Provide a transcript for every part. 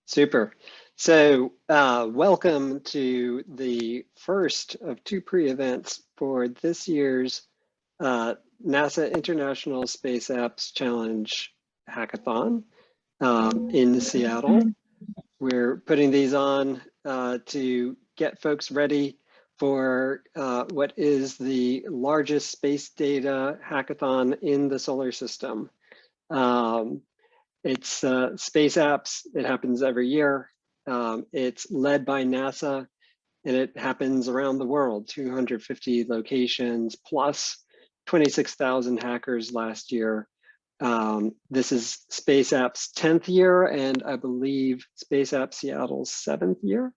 Super. So welcome to the first of two pre-events for this year's NASA International Space Apps Challenge Hackathon in Seattle. We're putting these on to get folks ready for what is the largest space data hackathon in the solar system. It's Space Apps. It happens every year. It's led by NASA, and it happens around the world, 250 locations plus 26,000 hackers last year. This is Space Apps' 10th year, and I believe Space Apps Seattle's 7th year.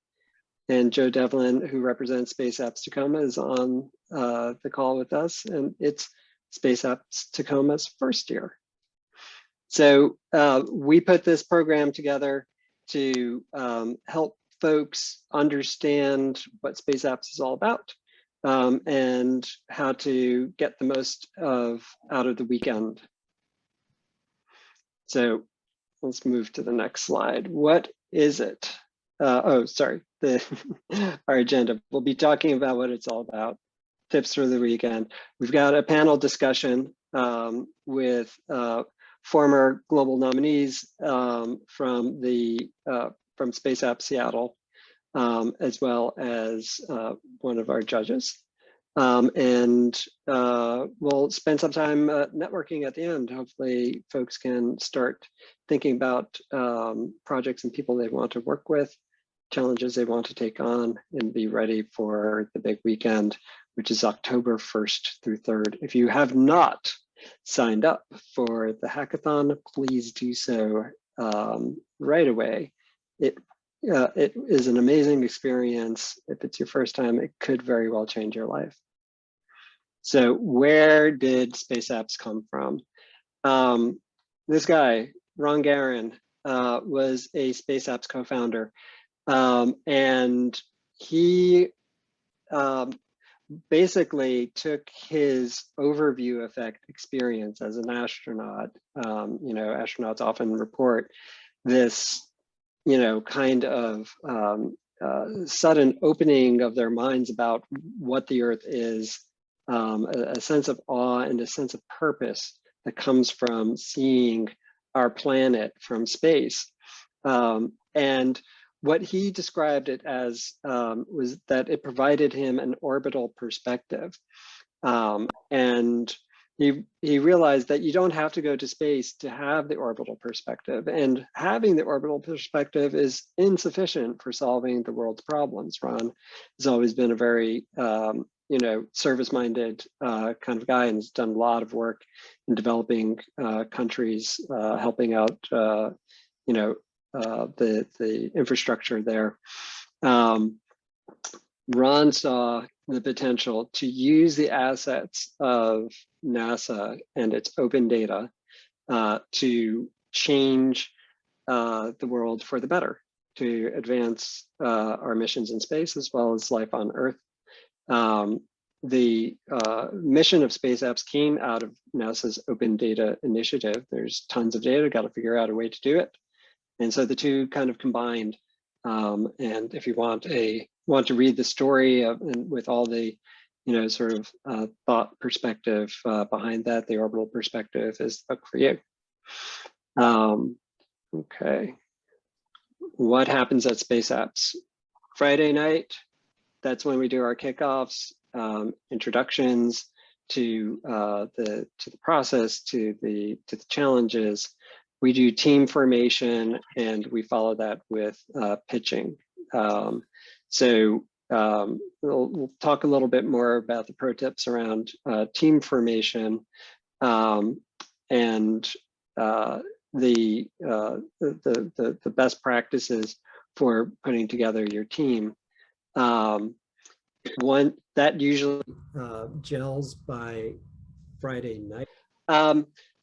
And Joe Devlin, who represents Space Apps Tacoma, is on the call with us, and it's Space Apps Tacoma's first year. So we put this program together to help folks understand what Space Apps is all about and how to get the most out of the weekend. So let's move to the next slide. What is it? Oh, sorry, our agenda. We'll be talking about what it's all about, tips for the weekend. We've got a panel discussion with former global nominees from Space Apps Seattle, as well as one of our judges. And we'll spend some time networking at the end. Hopefully folks can start thinking about projects and people they want to work with, challenges they want to take on, and be ready for the big weekend, which is October 1st through 3rd. If you have not signed up for the hackathon, please do so right away. It is an amazing experience. If it's your first time, it could very well change your life. So where did Space Apps come from? This guy, Ron Garan, was a Space Apps co-founder, and he basically took his overview effect experience as an astronaut. Astronauts often report this, kind of sudden opening of their minds about what the Earth is, a sense of awe and a sense of purpose that comes from seeing our planet from space. And what he described it as was that it provided him an orbital perspective. And he realized that you don't have to go to space to have the orbital perspective, and having the orbital perspective is insufficient for solving the world's problems. Ron has always been a very service-minded kind of guy, and has done a lot of work in developing countries, helping out the infrastructure there. Ron saw the potential to use the assets of NASA and its open data to change the world for the better, to advance our missions in space as well as life on Earth. The mission of Space Apps came out of NASA's Open Data Initiative. There's tons of data, got to figure out a way to do it. And so the two kind of combined. And if you want to read the story with all the, sort of thought perspective behind that, the orbital perspective is the book for you. Okay. What happens at Space Apps? Friday night, that's when we do our kickoffs, introductions to the process, to the challenges. We do team formation, and we follow that with pitching. So we'll talk a little bit more about the pro tips around team formation and the best practices for putting together your team. One that usually gels by Friday night.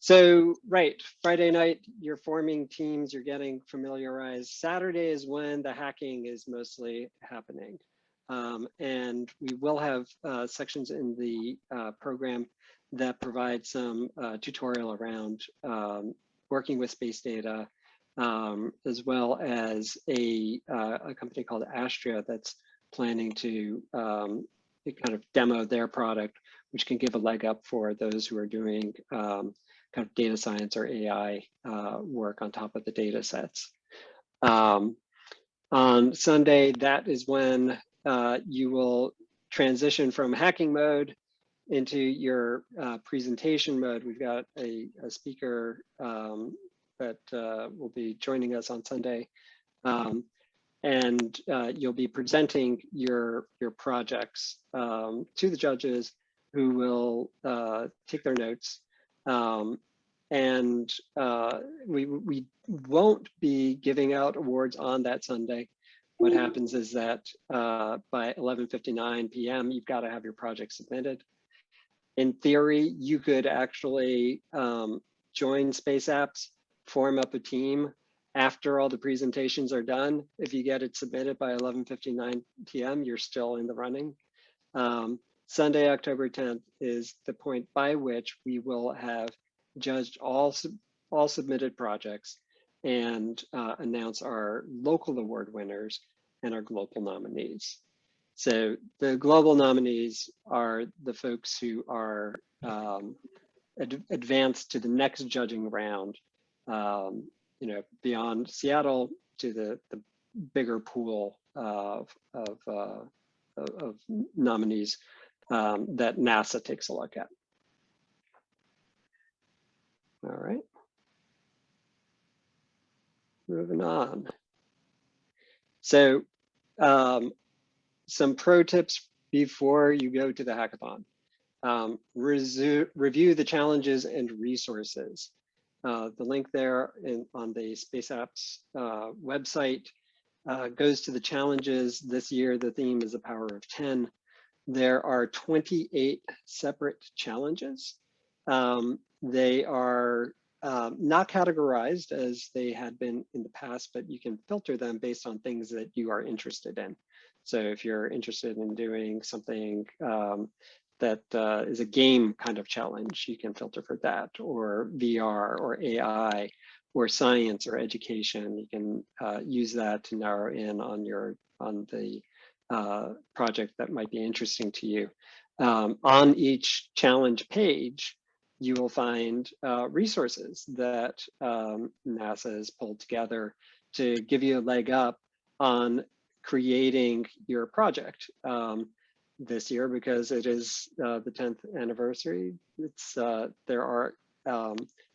So Friday night, you're forming teams, you're getting familiarized. Saturday is when the hacking is mostly happening. And we will have sections in the program that provide some tutorial around working with space data, as well as a company called Astria that's planning to kind of demo their product, which can give a leg up for those who are doing kind of data science or AI work on top of the data sets. On Sunday, that is when you will transition from hacking mode into your presentation mode. We've got a speaker that will be joining us on Sunday. And you'll be presenting your projects to the judges, who will take their notes. And we won't be giving out awards on that Sunday. What happens is that by 11:59 p.m., you've got to have your project submitted. In theory, you could actually join Space Apps, form up a team after all the presentations are done. If you get it submitted by 11:59 p.m., you're still in the running. Sunday, October 10th is the point by which we will have judged all submitted projects and announce our local award winners and our global nominees. So the global nominees are the folks who are advanced to the next judging round, beyond Seattle, to the bigger pool of nominees that NASA takes a look at. All right, moving on. So some pro tips before you go to the hackathon. Review the challenges and resources. The link there on the Space Apps website goes to the challenges. This year, the theme is the power of 10. There are 28 separate challenges. They are not categorized as they had been in the past, but you can filter them based on things that you are interested in. So if you're interested in doing something that is a game kind of challenge, you can filter for that, or VR or AI or science or education. You can use that to narrow in on the project that might be interesting to you. On each challenge page, you will find resources that NASA has pulled together to give you a leg up on creating your project. This year, because it is the 10th anniversary, there are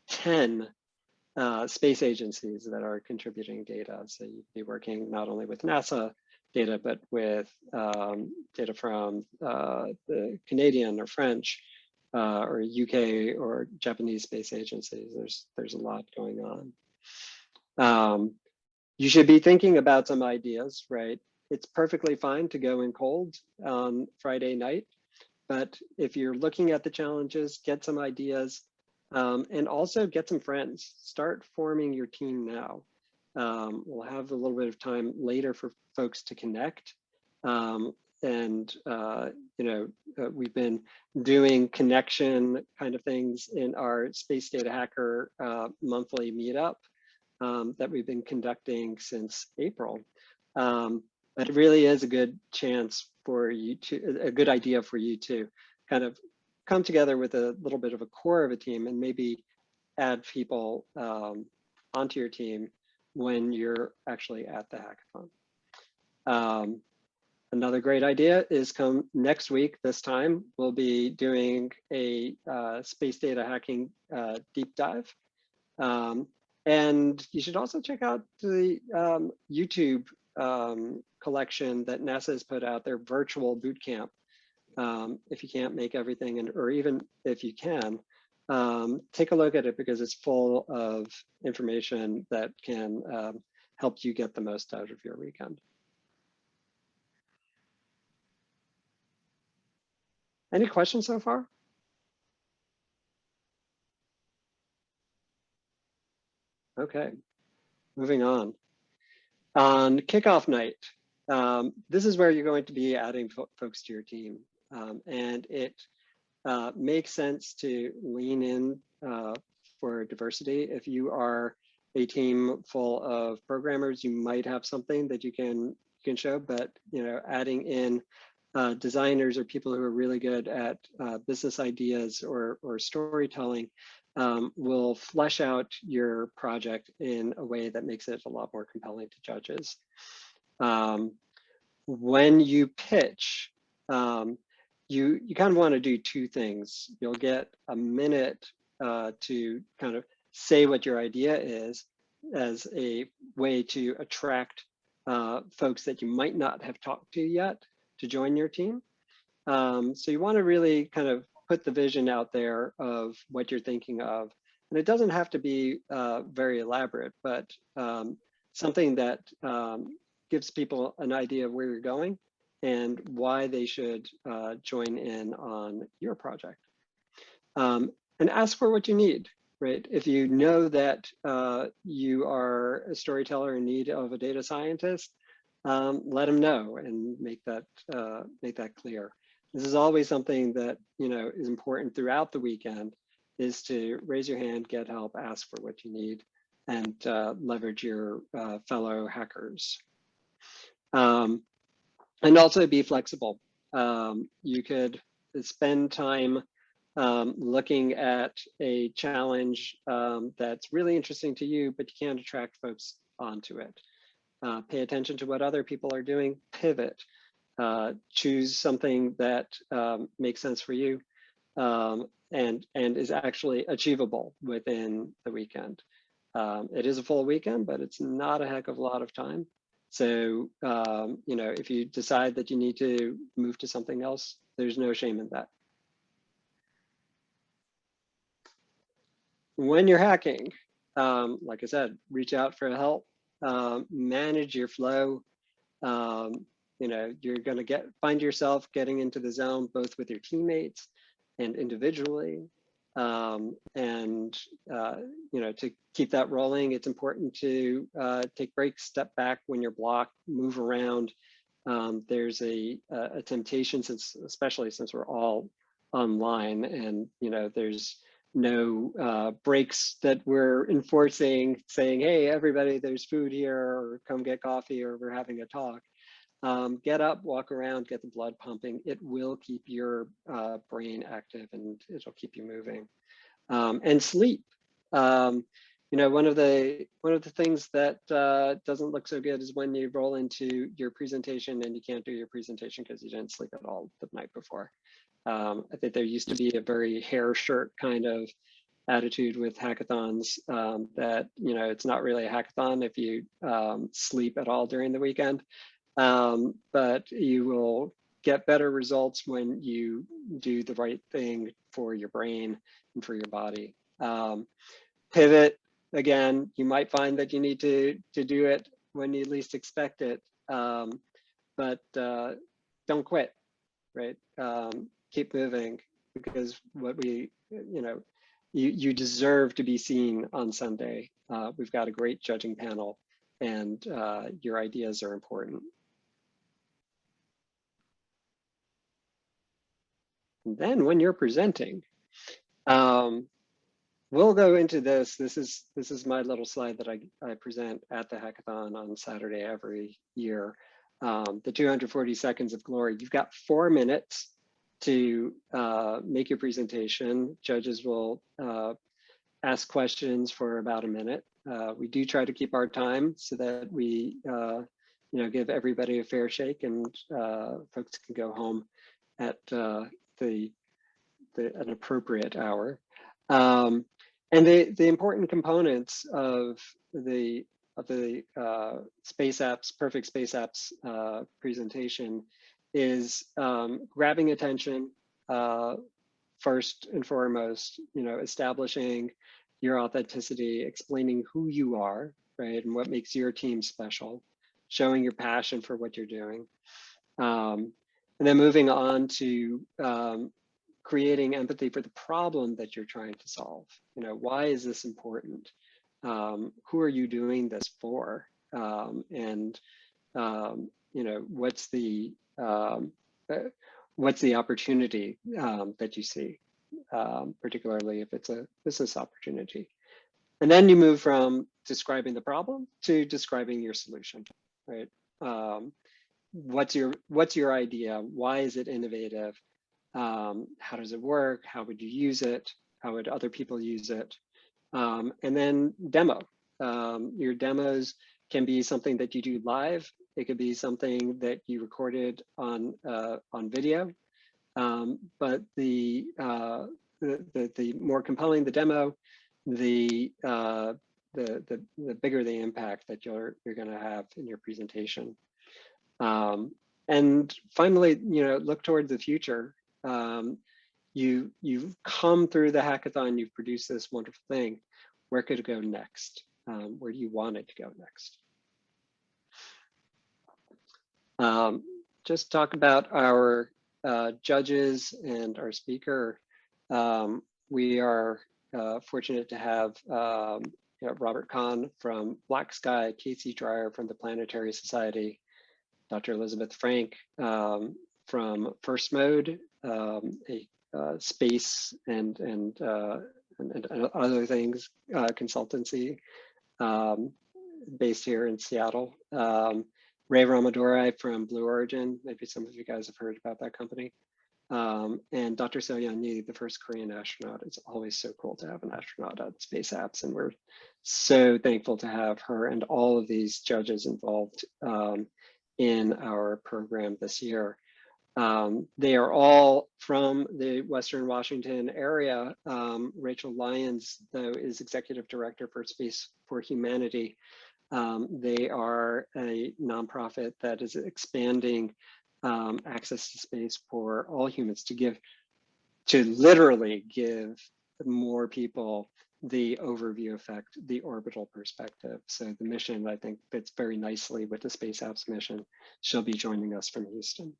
10 space agencies that are contributing data. So you'd be working not only with NASA data, but with data from the Canadian or French or UK or Japanese space agencies. There's a lot going on. You should be thinking about some ideas, right? It's perfectly fine to go in cold on Friday night, but if you're looking at the challenges, get some ideas, and also get some friends. Start forming your team now. We'll have a little bit of time later for folks to connect. We've been doing connection kind of things in our Space Data Hacker monthly meetup that we've been conducting since April. But it really is a good chance for you a good idea for you to kind of come together with a little bit of a core of a team, and maybe add people onto your team when you're actually at the hackathon. Another great idea is come next week, this time, we'll be doing a space data hacking deep dive. And you should also check out the YouTube collection that NASA has put out, their virtual boot camp. If you can't make everything, or even if you can, take a look at it, because it's full of information that can help you get the most out of your weekend. Any questions so far? Okay, moving on. On Kickoff Night, this is where you're going to be adding folks to your team. And it makes sense to lean in for diversity. If you are a team full of programmers, you might have something that you can show, but adding in designers or people who are really good at business ideas or storytelling will flesh out your project in a way that makes it a lot more compelling to judges. When you pitch, you kind of want to do two things. You'll get a minute to kind of say what your idea is as a way to attract folks that you might not have talked to yet to join your team. So you want to really kind of put the vision out there of what you're thinking of. And it doesn't have to be very elaborate, but something that gives people an idea of where you're going and why they should join in on your project. And ask for what you need, right? If you know that you are a storyteller in need of a data scientist, let them know and make that clear. This is always something that is important throughout the weekend, is to raise your hand, get help, ask for what you need, and leverage your fellow hackers. And also be flexible. You could spend time looking at a challenge that's really interesting to you, but you can't attract folks onto it. Pay attention to what other people are doing, pivot, choose something that makes sense for you and is actually achievable within the weekend. It is a full weekend, but it's not a heck of a lot of time. So, if you decide that you need to move to something else, there's no shame in that. When you're hacking, like I said, reach out for help, manage your flow. You're going to find yourself getting into the zone both with your teammates and individually. To keep that rolling, it's important to take breaks, step back when you're blocked, move around. There's a temptation, especially since we're all online, and there's no breaks that we're enforcing, saying, hey, everybody, there's food here, or come get coffee, or we're having a talk. Get up, walk around, get the blood pumping. It will keep your brain active and it'll keep you moving. And sleep. One of the things that doesn't look so good is when you roll into your presentation and you can't do your presentation because you didn't sleep at all the night before. I think there used to be a very hair shirt kind of attitude with hackathons that it's not really a hackathon if you sleep at all during the weekend. But you will get better results when you do the right thing for your brain and for your body. Pivot, again, you might find that you need to do it when you least expect it, but don't quit, right? Keep moving, because you deserve to be seen on Sunday. We've got a great judging panel, and your ideas are important. And then when you're presenting, we'll go into this. This is my little slide that I present at the hackathon on Saturday every year. The 240 seconds of glory. You've got 4 minutes to make your presentation. Judges will ask questions for about a minute. We do try to keep our time so that we give everybody a fair shake, and folks can go home at an appropriate hour. And the important components of the Space Apps, Perfect Space Apps presentation is grabbing attention first and foremost, establishing your authenticity, explaining who you are, right, and what makes your team special, showing your passion for what you're doing. And then moving on to creating empathy for the problem that you're trying to solve. Why is this important? Who are you doing this for? And what's the opportunity that you see, particularly if it's a business opportunity. And then you move from describing the problem to describing your solution, right? What's your idea? Why is it innovative? How does it work? How would you use it? How would other people use it? And then demo. Your demos can be something that you do live. It could be something that you recorded on video. But the more compelling the demo, the bigger the impact that you're going to have in your presentation. And finally, look toward the future. You've come through the hackathon, you've produced this wonderful thing. Where could it go next? Where do you want it to go next? Just talk about our judges and our speaker. We are fortunate to have Robert Kahn from Black Sky, Casey Dreyer from the Planetary Society, Dr. Elizabeth Frank from First Mode, a space and other things consultancy based here in Seattle. Ray Ramadorai from Blue Origin, maybe some of you guys have heard about that company. And Dr. So-Yeon Lee, the first Korean astronaut. It's always so cool to have an astronaut at Space Apps, and we're so thankful to have her and all of these judges involved in our program this year. They are all from the Western Washington area. Rachel Lyons, though, is Executive Director for Space for Humanity. They are a nonprofit that is expanding access to space for all humans, to literally give more people the overview effect, the orbital perspective. So the mission, I think, fits very nicely with the Space Apps mission. She'll be joining us from Houston.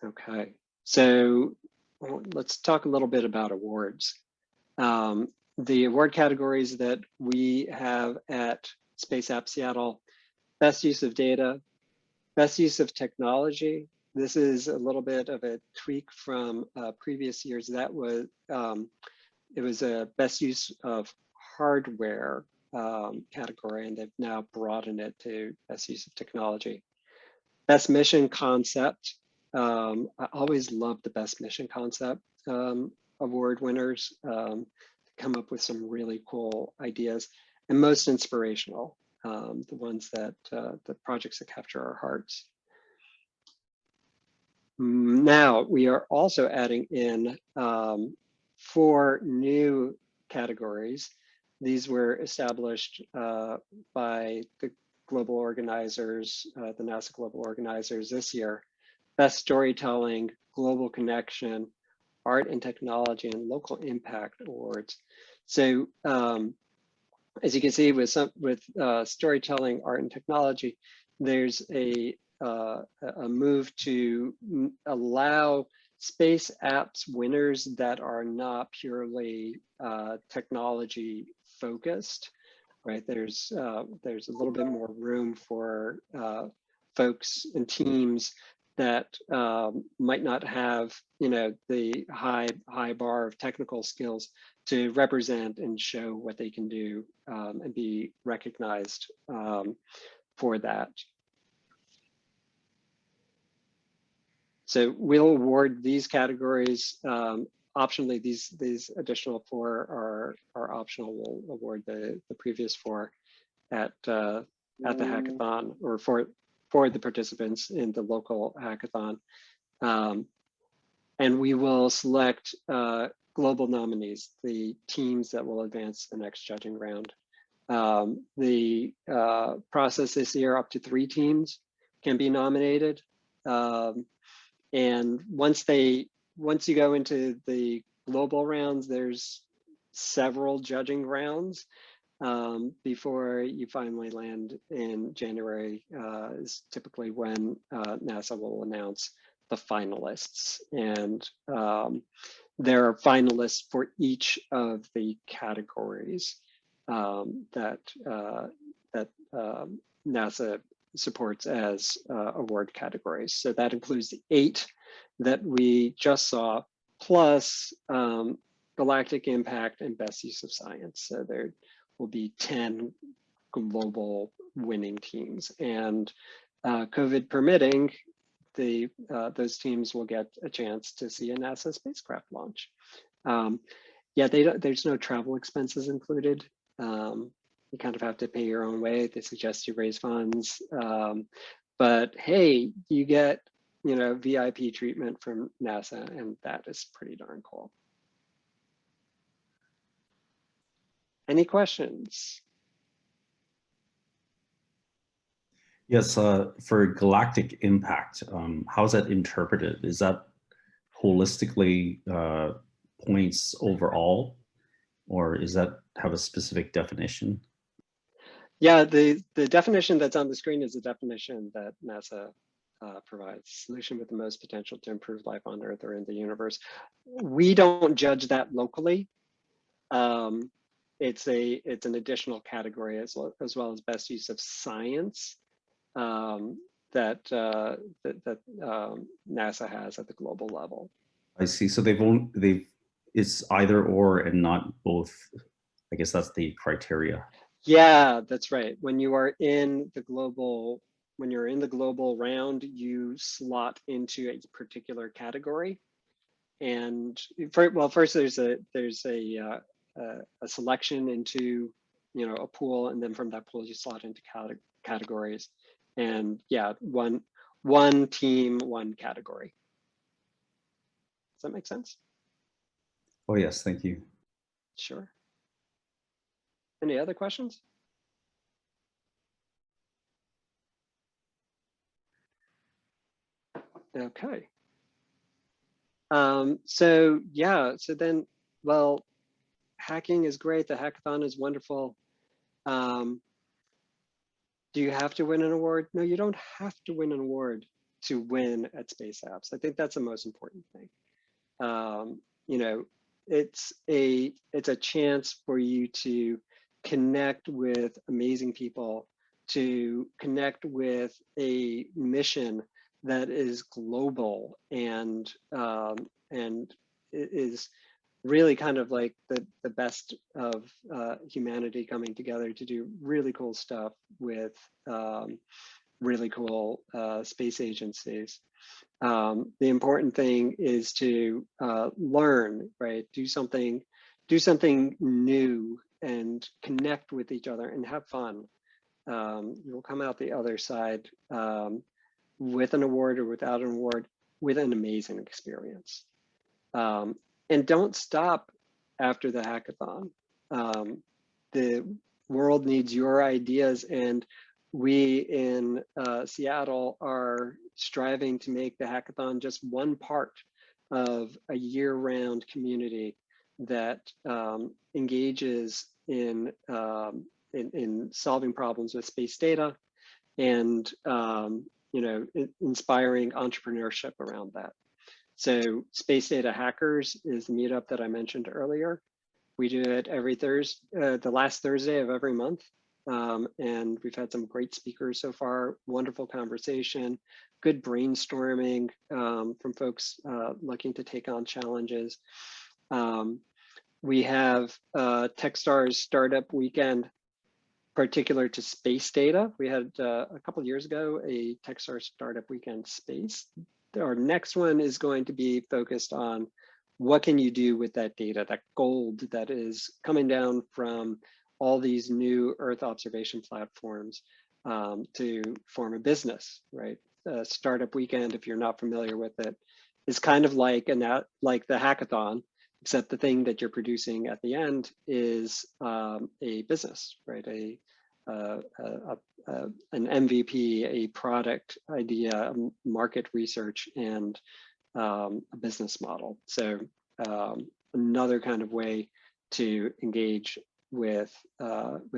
Okay, so let's talk a little bit about awards. The award categories that we have at Space Apps Seattle: best use of data, best use of technology. This is a little bit of a tweak from previous years. That was, it was a best use of hardware category, and they've now broadened it to best use of technology. Best mission concept. I always love the best mission concept award winners. Come up with some really cool ideas, and most inspirational, the ones that, the projects that capture our hearts. Now, we are also adding in 4 new categories. These were established by the global organizers, the NASA global organizers this year: best storytelling, global connection, art and technology, and local impact awards. So as you can see, with storytelling, art, and technology, there's a move to allow Space Apps winners that are not purely technology focused, right? There's a little bit more room for folks and teams that might not have, the high bar of technical skills to represent and show what they can do and be recognized for that. So we'll award these categories. Optionally, these additional 4 are optional. We'll award the previous 4 at the hackathon, or for the participants in the local hackathon. And we will select global nominees, the teams that will advance the next judging round. The process this year, up to 3 teams can be nominated. And once you go into the global rounds, there's several judging rounds before you finally land in January, is typically when NASA will announce the finalists. And there are finalists for each of the categories that NASA supports as award categories. So that includes the 8 that we just saw, plus galactic impact, and best use of science. So there will be 10 global winning teams, and COVID permitting, those teams will get a chance to see a NASA spacecraft launch. Yeah, there's no travel expenses included. You kind of have to pay your own way. They suggest you raise funds, but hey, you get VIP treatment from NASA, and that is pretty darn cool. Any questions? Yes, for galactic impact, how is that interpreted? Is that holistically points overall, or is that have a specific definition? Yeah, the definition that's on the screen is the definition that NASA provides: solution with the most potential to improve life on Earth or in the universe. We don't judge that locally. It's an additional category as well as best use of science that NASA has at the global level. I see. So it's either or and not both. I guess that's the criteria. Yeah, that's right. When you're in the global round, you slot into a particular category. And first there's a selection into a pool, and then from that pool you slot into categories. And yeah, one team, one category. Does that make sense? Oh yes, thank you. Sure. Any other questions? Okay. So then, well, hacking is great. The hackathon is wonderful. Do you have to win an award? No, you don't have to win an award to win at Space Apps. I think that's the most important thing. It's a chance for you to connect with amazing people, to connect with a mission that is global and it is really kind of like the best of humanity coming together to do really cool stuff with really cool space agencies. The important thing is to learn, right? Do something new and connect with each other and have fun. You'll come out the other side with an award or without an award, with an amazing experience. And don't stop after the hackathon. The world needs your ideas, and we in Seattle are striving to make the hackathon just one part of a year-round community that engages in solving problems with space data and inspiring entrepreneurship around that. So Space Data Hackers is the meetup that I mentioned earlier. We do it every Thursday, the last Thursday of every month. And we've had some great speakers so far, wonderful conversation, good brainstorming from folks looking to take on challenges. We have Techstars Startup Weekend particular to space data. We had a couple of years ago a Techstars Startup Weekend Space. Our next one is going to be focused on what can you do with that data, that gold that is coming down from all these new Earth observation platforms to form a business, right? Startup Weekend, if you're not familiar with it, is kind of like the hackathon, except the thing that you're producing at the end is a business, right? An MVP, a product idea, market research, and a business model. So another kind of way to engage with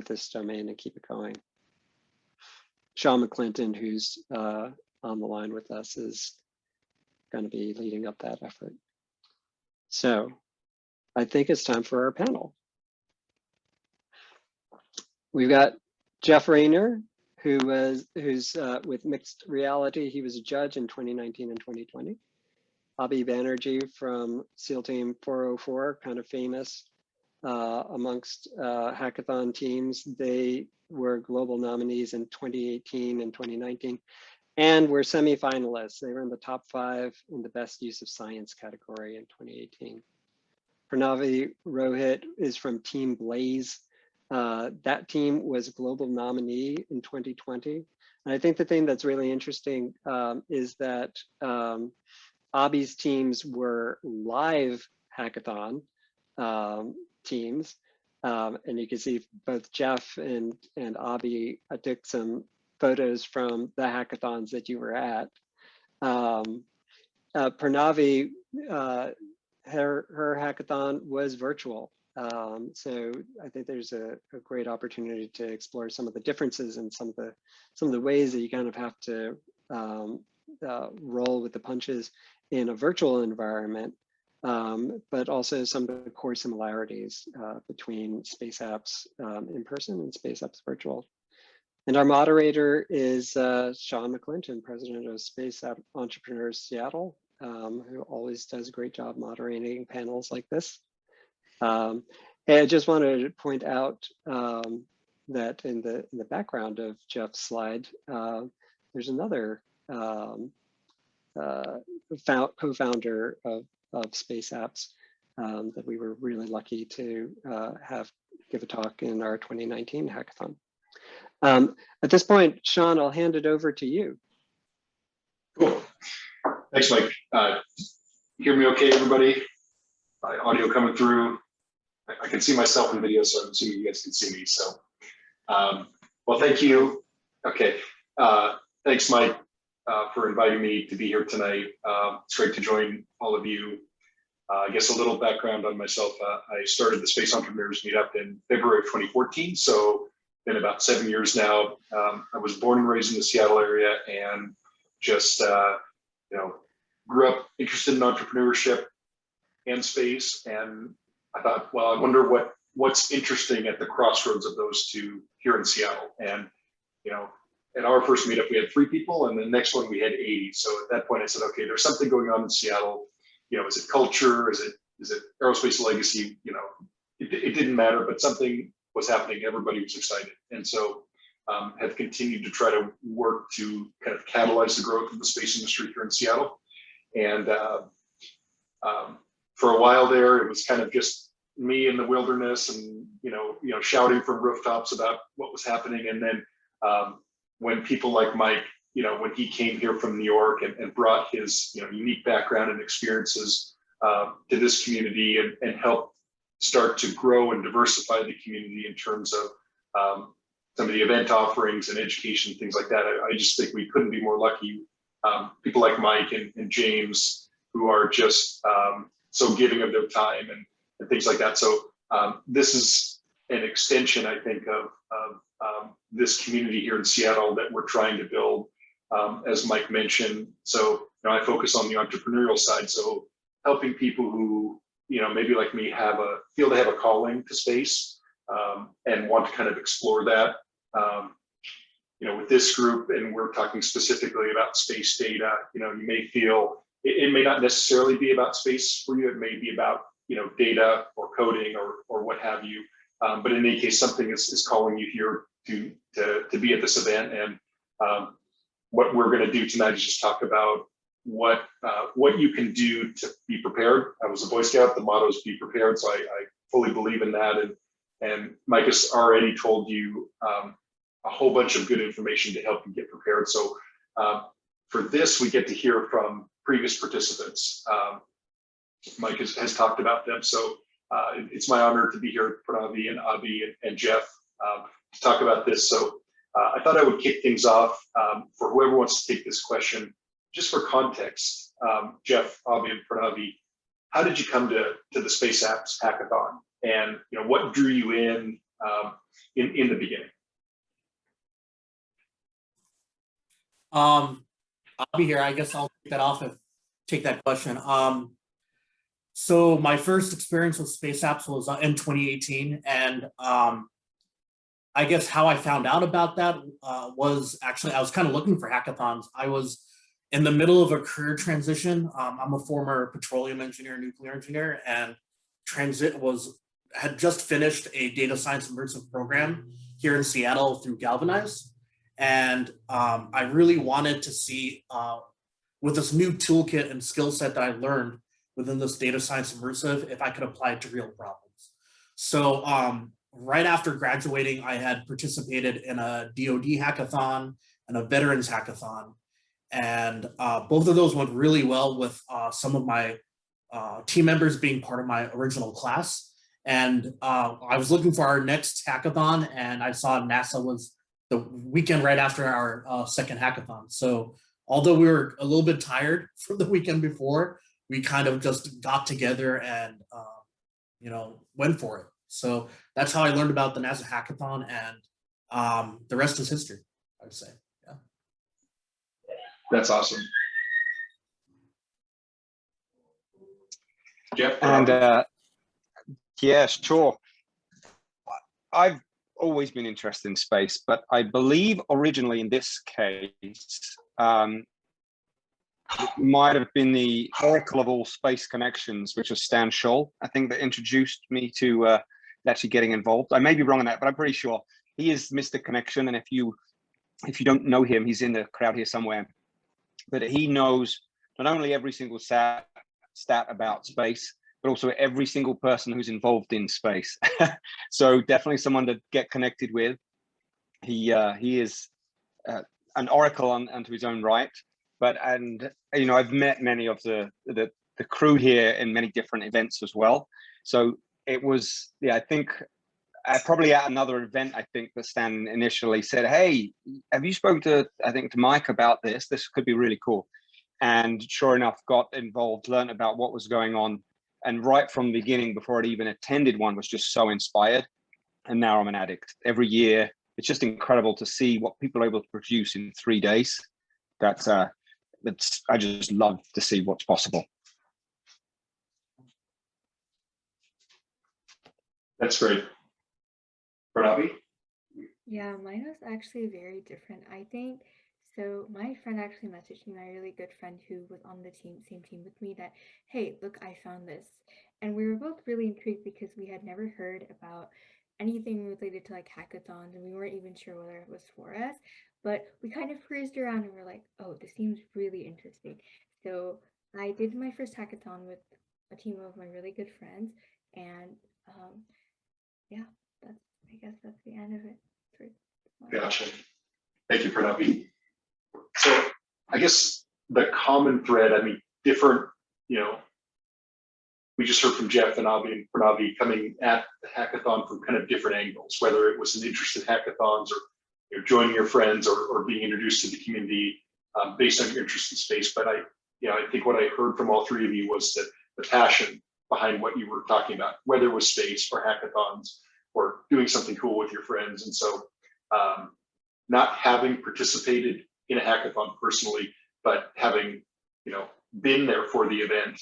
this domain and keep it going. Sean McClinton, who's on the line with us, is going to be leading up that effort. So I think it's time for our panel. We've got Jeff Rayner, who's with Mixed Reality. He was a judge in 2019 and 2020. Abhi Banerjee from SEAL Team 404, kind of famous amongst hackathon teams. They were global nominees in 2018 and 2019, and were semi-finalists. They were in the top 5 in the best use of science category in 2018. Pranavi Rohit is from Team Blaze. That team was global nominee in 2020. And I think the thing that's really interesting is that Abhi's teams were live hackathon teams. And you can see both Jeff and Abhi took some photos from the hackathons that you were at. Pranavi, her hackathon was virtual. So I think there's a great opportunity to explore some of the differences and some of the ways that you kind of have to roll with the punches in a virtual environment, but also some of the core similarities between Space Apps in person and Space Apps virtual. And our moderator is Sean McClinton, president of Space App Entrepreneurs Seattle, who always does a great job moderating panels like this. And I just wanted to point out that in the background of Jeff's slide, there's another co-founder of Space Apps that we were really lucky to have give a talk in our 2019 hackathon. At this point, Sean, I'll hand it over to you. Cool. Thanks, Mike. Hear me okay, everybody? Audio coming through. I can see myself in video, so I'm assuming you guys can see me. So, well, thank you. Okay. Thanks, Mike, for inviting me to be here tonight. It's great to join all of you. I guess a little background on myself. I started the Space Entrepreneurs Meetup in February of 2014, so been about 7 years now. I was born and raised in the Seattle area, and just grew up interested in entrepreneurship and space. And I thought, well, I wonder what's interesting at the crossroads of those two here in Seattle. And at our first meetup, we had 3 people, and the next one we had 80. So at that point, I said, okay, there's something going on in Seattle. Is it culture? Is it aerospace legacy? It didn't matter, but something was happening. Everybody was excited, and so have continued to try to work to kind of catalyze the growth of the space industry here in Seattle. And for a while there, it was kind of just me in the wilderness, and shouting from rooftops about what was happening. And then when people like Mike, when he came here from New York and brought his unique background and experiences to this community and helped start to grow and diversify the community in terms of some of the event offerings and education, things like that. I just think we couldn't be more lucky. People like Mike and James, who are just so giving of their time and things like that. So this is an extension, I think, of this community here in Seattle that we're trying to build, as Mike mentioned. So I focus on the entrepreneurial side. So helping people who, maybe like me, feel they have a calling to space and want to kind of explore that. With this group, and we're talking specifically about space data, you may feel it may not necessarily be about space for you. It may be about, data or coding or what have you. But in any case, something is calling you here to be at this event. And what we're going to do tonight is just talk about what you can do to be prepared. I was a Boy Scout. The motto is be prepared. So I fully believe in that. And Mike has already told you a whole bunch of good information to help you get prepared. So for this, we get to hear from previous participants. Mike has talked about them. So it's my honor to be here with Pranavi and Abhi and Jeff to talk about this. So I thought I would kick things off for whoever wants to take this question, just for context. Jeff, Abhi, and Pranavi, how did you come to the Space Apps Hackathon? And what drew you in the beginning? I'll be here. I guess I'll take that question. So my first experience with Space Apps was in 2018, and I guess how I found out about that was actually I was kind of looking for hackathons. I was in the middle of a career transition. I'm a former petroleum engineer, nuclear engineer, and had just finished a data science immersive program here in Seattle through Galvanize. And I really wanted to see, with this new toolkit and skill set that I learned within this data science immersive, if I could apply it to real problems. So right after graduating, I had participated in a DoD hackathon and a veterans hackathon. And both of those went really well with some of my team members being part of my original class. And I was looking for our next hackathon, and I saw NASA was the weekend right after our second hackathon. So although we were a little bit tired from the weekend before, we kind of just got together and went for it. So that's how I learned about the NASA hackathon, and the rest is history, I would say. Yeah. That's awesome. Jeff? And yeah, sure. I've always been interested in space, but I believe originally in this case, it might have been the oracle of all space connections, which was Stan Scholl, I think, that introduced me to actually getting involved. I may be wrong on that, but I'm pretty sure he is Mr. Connection. And if you don't know him, he's in the crowd here somewhere. But he knows not only every single stat about space, but also every single person who's involved in space. So definitely someone to get connected with. He is an oracle unto his own right. And I've met many of the crew here in many different events as well. So it was, I think probably at another event, I think that Stan initially said, "Hey, have you spoken to Mike about this? This could be really cool." And sure enough, got involved, learned about what was going on. And right from the beginning, before I'd even attended one, was just so inspired. And now I'm an addict. Every year, it's just incredible to see what people are able to produce in 3 days. I just love to see what's possible. That's great. Pranavi? Yeah, mine was actually very different, I think. So my friend actually messaged me, my really good friend who was on the same team with me, that, hey, look, I found this. And we were both really intrigued because we had never heard about anything related to like hackathons, and we weren't even sure whether it was for us. But we kind of cruised around and we're like, oh, this seems really interesting. So I did my first hackathon with a team of my really good friends, and yeah, I guess that's the end of it. Gotcha. Thank you, Pranavi. So I guess the common thread, different, we just heard from Jeff and Avi and Pranavi coming at the hackathon from kind of different angles, whether it was an interest in hackathons or joining your friends or being introduced to the community based on your interest in space. But I think what I heard from all three of you was that the passion behind what you were talking about, whether it was space or hackathons or doing something cool with your friends. And so not having participated in a hackathon personally, but having been there for the event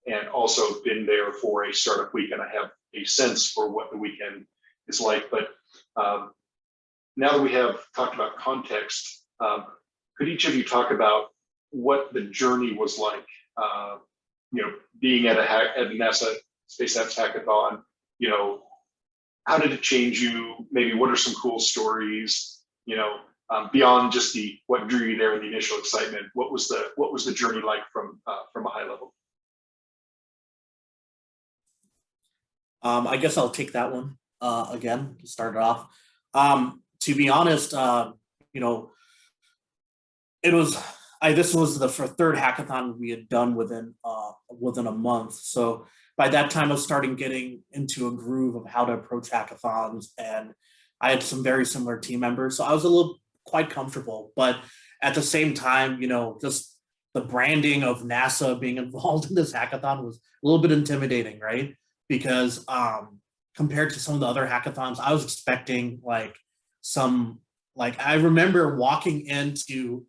and also been there for a startup weekend, I have a sense for what the weekend is like. But now that we have talked about context, could each of you talk about what the journey was like? Being at a NASA Space Apps Hackathon. How did it change you? Maybe what are some cool stories? Beyond just what drew you there in the initial excitement. What was the journey like from a high level? I guess I'll take that one again to start it off. To be honest, this was the third hackathon we had done within a month. So by that time, I was starting getting into a groove of how to approach hackathons, and I had some very similar team members, so I was quite comfortable. But at the same time, just the branding of NASA being involved in this hackathon was a little bit intimidating, right? Because compared to some of the other hackathons, I was expecting I remember walking into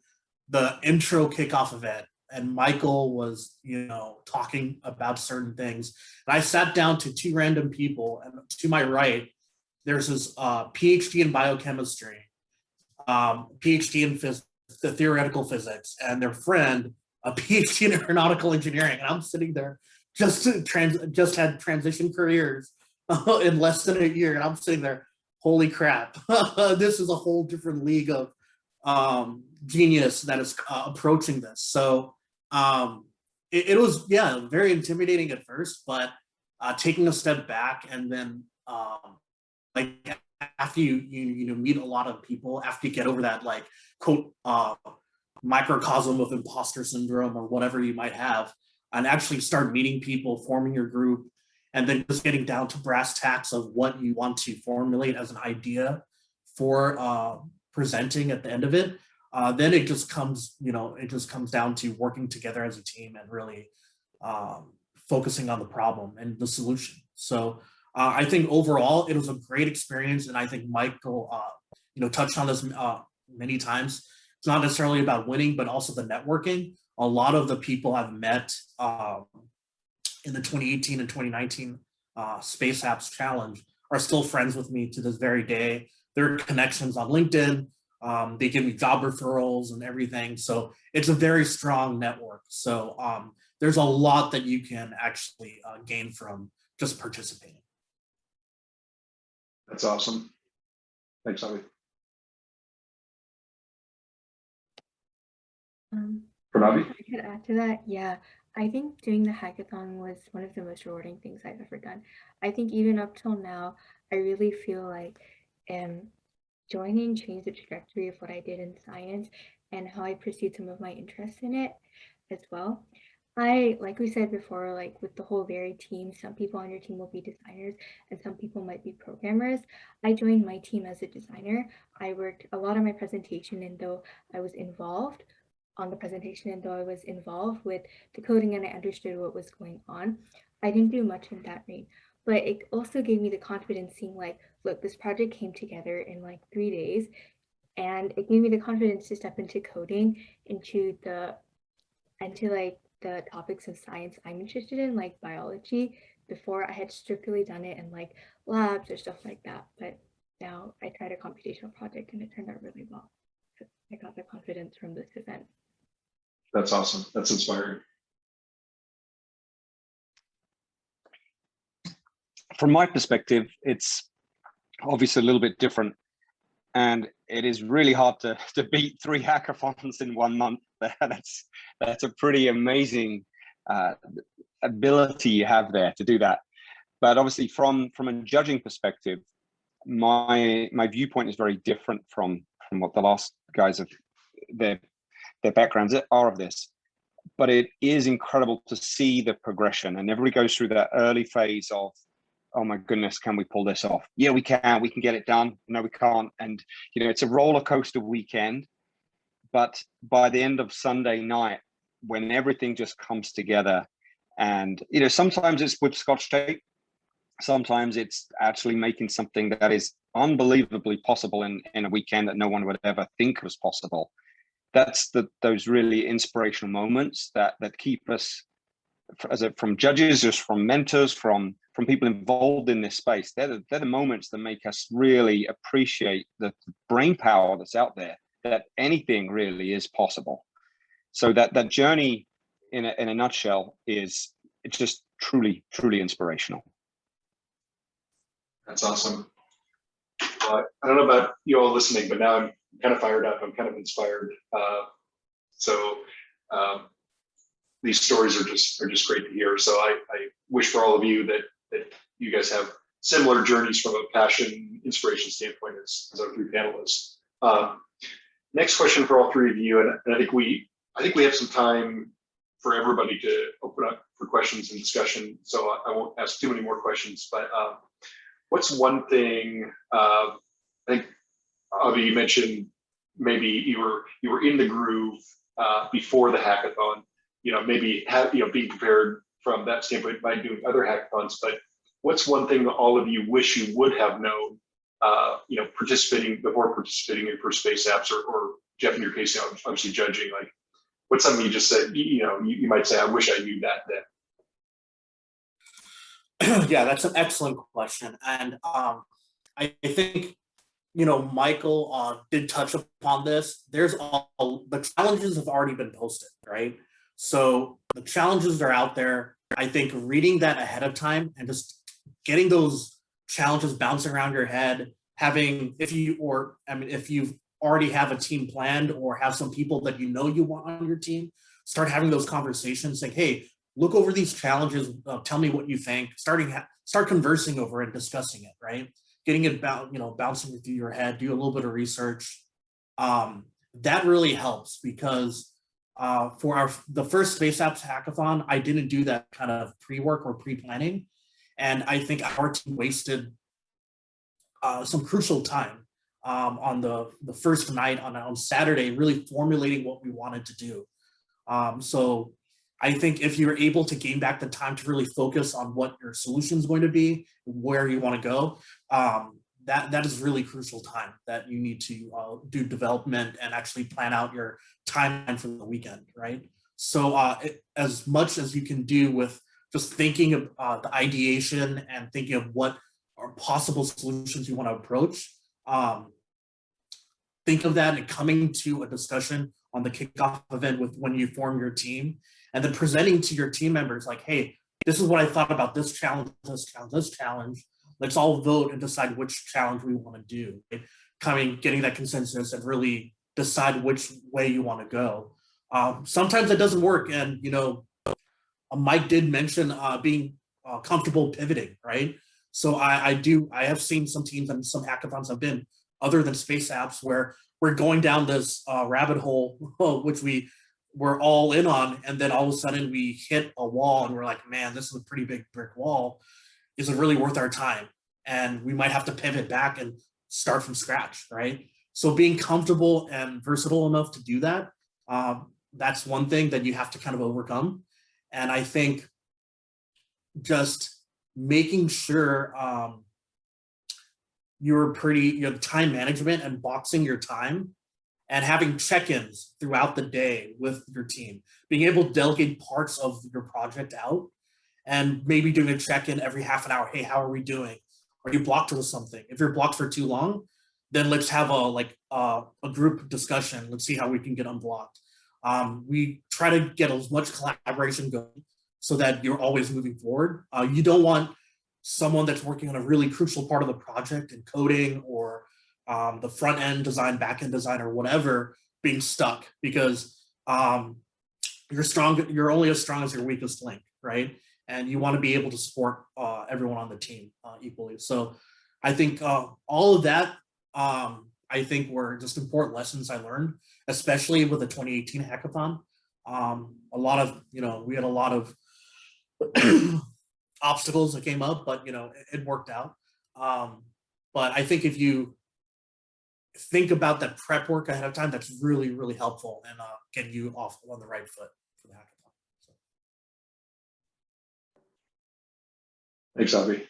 the intro kickoff event, and Michael was, talking about certain things. And I sat down to two random people, and to my right, there's this PhD in biochemistry, PhD in physics, the theoretical physics, and their friend a PhD in aeronautical engineering, and I'm sitting there just had transition careers in less than a year, and I'm sitting there, holy crap, this is a whole different league of genius that is approaching this. So it was, yeah, very intimidating at first, but taking a step back, and then like after you meet a lot of people, after you get over that like quote microcosm of imposter syndrome or whatever you might have, and actually start meeting people, forming your group, and then just getting down to brass tacks of what you want to formulate as an idea for presenting at the end of it, then it just comes, it just comes down to working together as a team and really focusing on the problem and the solution. So I think overall it was a great experience, and I think Michael, touched on this many times. It's not necessarily about winning, but also the networking. A lot of the people I've met in the 2018 and 2019 Space Apps Challenge are still friends with me to this very day. There are connections on LinkedIn. They give me job referrals and everything. So it's a very strong network. So there's a lot that you can actually gain from just participating. That's awesome. Thanks, Avi. Pranavi? I could add to that. Yeah, I think doing the hackathon was one of the most rewarding things I've ever done. I think even up till now, I really feel like joining changed the trajectory of what I did in science and how I pursued some of my interests in it as well. Like we said before, like with the whole varied team, some people on your team will be designers and some people might be programmers. I joined my team as a designer. I worked a lot on my presentation, and though I was involved on the presentation, and though I was involved with the coding and I understood what was going on, I didn't do much in that vein. But it also gave me the confidence seeing like, look, this project came together in like 3 days, and it gave me the confidence to step into coding, into like the topics of science I'm interested in, like biology. Before I had strictly done it in like labs or stuff like that, but now I tried a computational project and it turned out really well. So I got the confidence from this event. That's awesome. That's inspiring. From my perspective, it's obviously a little bit different, and it is really hard to beat 3 hackathons in 1 month. That's a pretty amazing ability you have there to do that. But obviously, from a judging perspective, my viewpoint is very different from what the last guys have their backgrounds are of this. But it is incredible to see the progression, and everybody goes through that early phase of, oh my goodness, can we pull this off? Yeah, we can get it done. No, we can't. And, it's a roller coaster weekend. But by the end of Sunday night, when everything just comes together, and, sometimes it's with Scotch tape, sometimes it's actually making something that is unbelievably possible in a weekend that no one would ever think was possible. That's those really inspirational moments that keep us, from judges, just from mentors, from people involved in this space. They're the moments that make us really appreciate the brain power that's out there, that anything really is possible. So that journey in a nutshell it's just truly inspirational. That's awesome. I don't know about you all listening, but now I'm kind of fired up. I'm kind of inspired. These stories are just great to hear. So I wish for all of you that you guys have similar journeys from a passion, inspiration standpoint as our 3 panelists. Next question for all 3 of you, and I think we have some time for everybody to open up for questions and discussion. So I won't ask too many more questions, but what's one thing, I think, Avi, you mentioned maybe you were in the groove before the hackathon, maybe being prepared from that standpoint by doing other hackathons, but what's one thing that all of you wish you would have known, participating in your first Space Apps, or Jeff, in your case, obviously judging, like, what's something you just said, you might say, I wish I knew that then? Yeah, that's an excellent question. And I think, Michael did touch upon this. There's the challenges have already been posted, right? So the challenges are out there. I think reading that ahead of time and just getting those challenges bouncing around your head, having, if you already have a team planned or have some people that you know you want on your team, start having those conversations saying, hey, look over these challenges, tell me what you think, start conversing over it, discussing it, right? Getting it bouncing through your head, do a little bit of research. That really helps because for the first Space Apps Hackathon, I didn't do that kind of pre-work or pre-planning. And I think our team wasted some crucial time on the first night on Saturday, really formulating what we wanted to do. So I think if you're able to gain back the time to really focus on what your solution is going to be, where you want to go, that is really crucial time that you need to do development and actually plan out your timeline for the weekend, right? So as much as you can do with just thinking of the ideation and thinking of what are possible solutions you want to approach, think of that and coming to a discussion on the kickoff event with when you form your team, and then presenting to your team members like, hey, this is what I thought about this challenge, this challenge, this challenge. Let's all vote and decide which challenge we want to do. Right? Getting that consensus and really decide which way you want to go. Sometimes it doesn't work, and Mike did mention being comfortable pivoting, right? So I have seen some teams and some hackathons have been other than Space Apps where we're going down this rabbit hole, which we're all in on, and then all of a sudden we hit a wall and we're like, man, this is a pretty big brick wall. Is it really worth our time? And we might have to pivot back and start from scratch, right? So being comfortable and versatile enough to do that, that's one thing that you have to kind of overcome. And I think just making sure your time management and boxing your time and having check-ins throughout the day with your team, being able to delegate parts of your project out and maybe doing a check-in every half an hour. Hey, how are we doing? Are you blocked with something? If you're blocked for too long, then let's have a group discussion. Let's see how we can get unblocked. We try to get as much collaboration going so that you're always moving forward. You don't want someone that's working on a really crucial part of the project in coding or the front end design, back end design, or whatever being stuck because you're only as strong as your weakest link, right? And you want to be able to support everyone on the team equally. So I think all of that, I think were just important lessons I learned, especially with the 2018 hackathon. We had a lot of obstacles that came up, but it worked out. But I think if you think about that prep work ahead of time, that's really, really helpful and getting you off on the right foot for the hackathon. So. Thanks, Avi.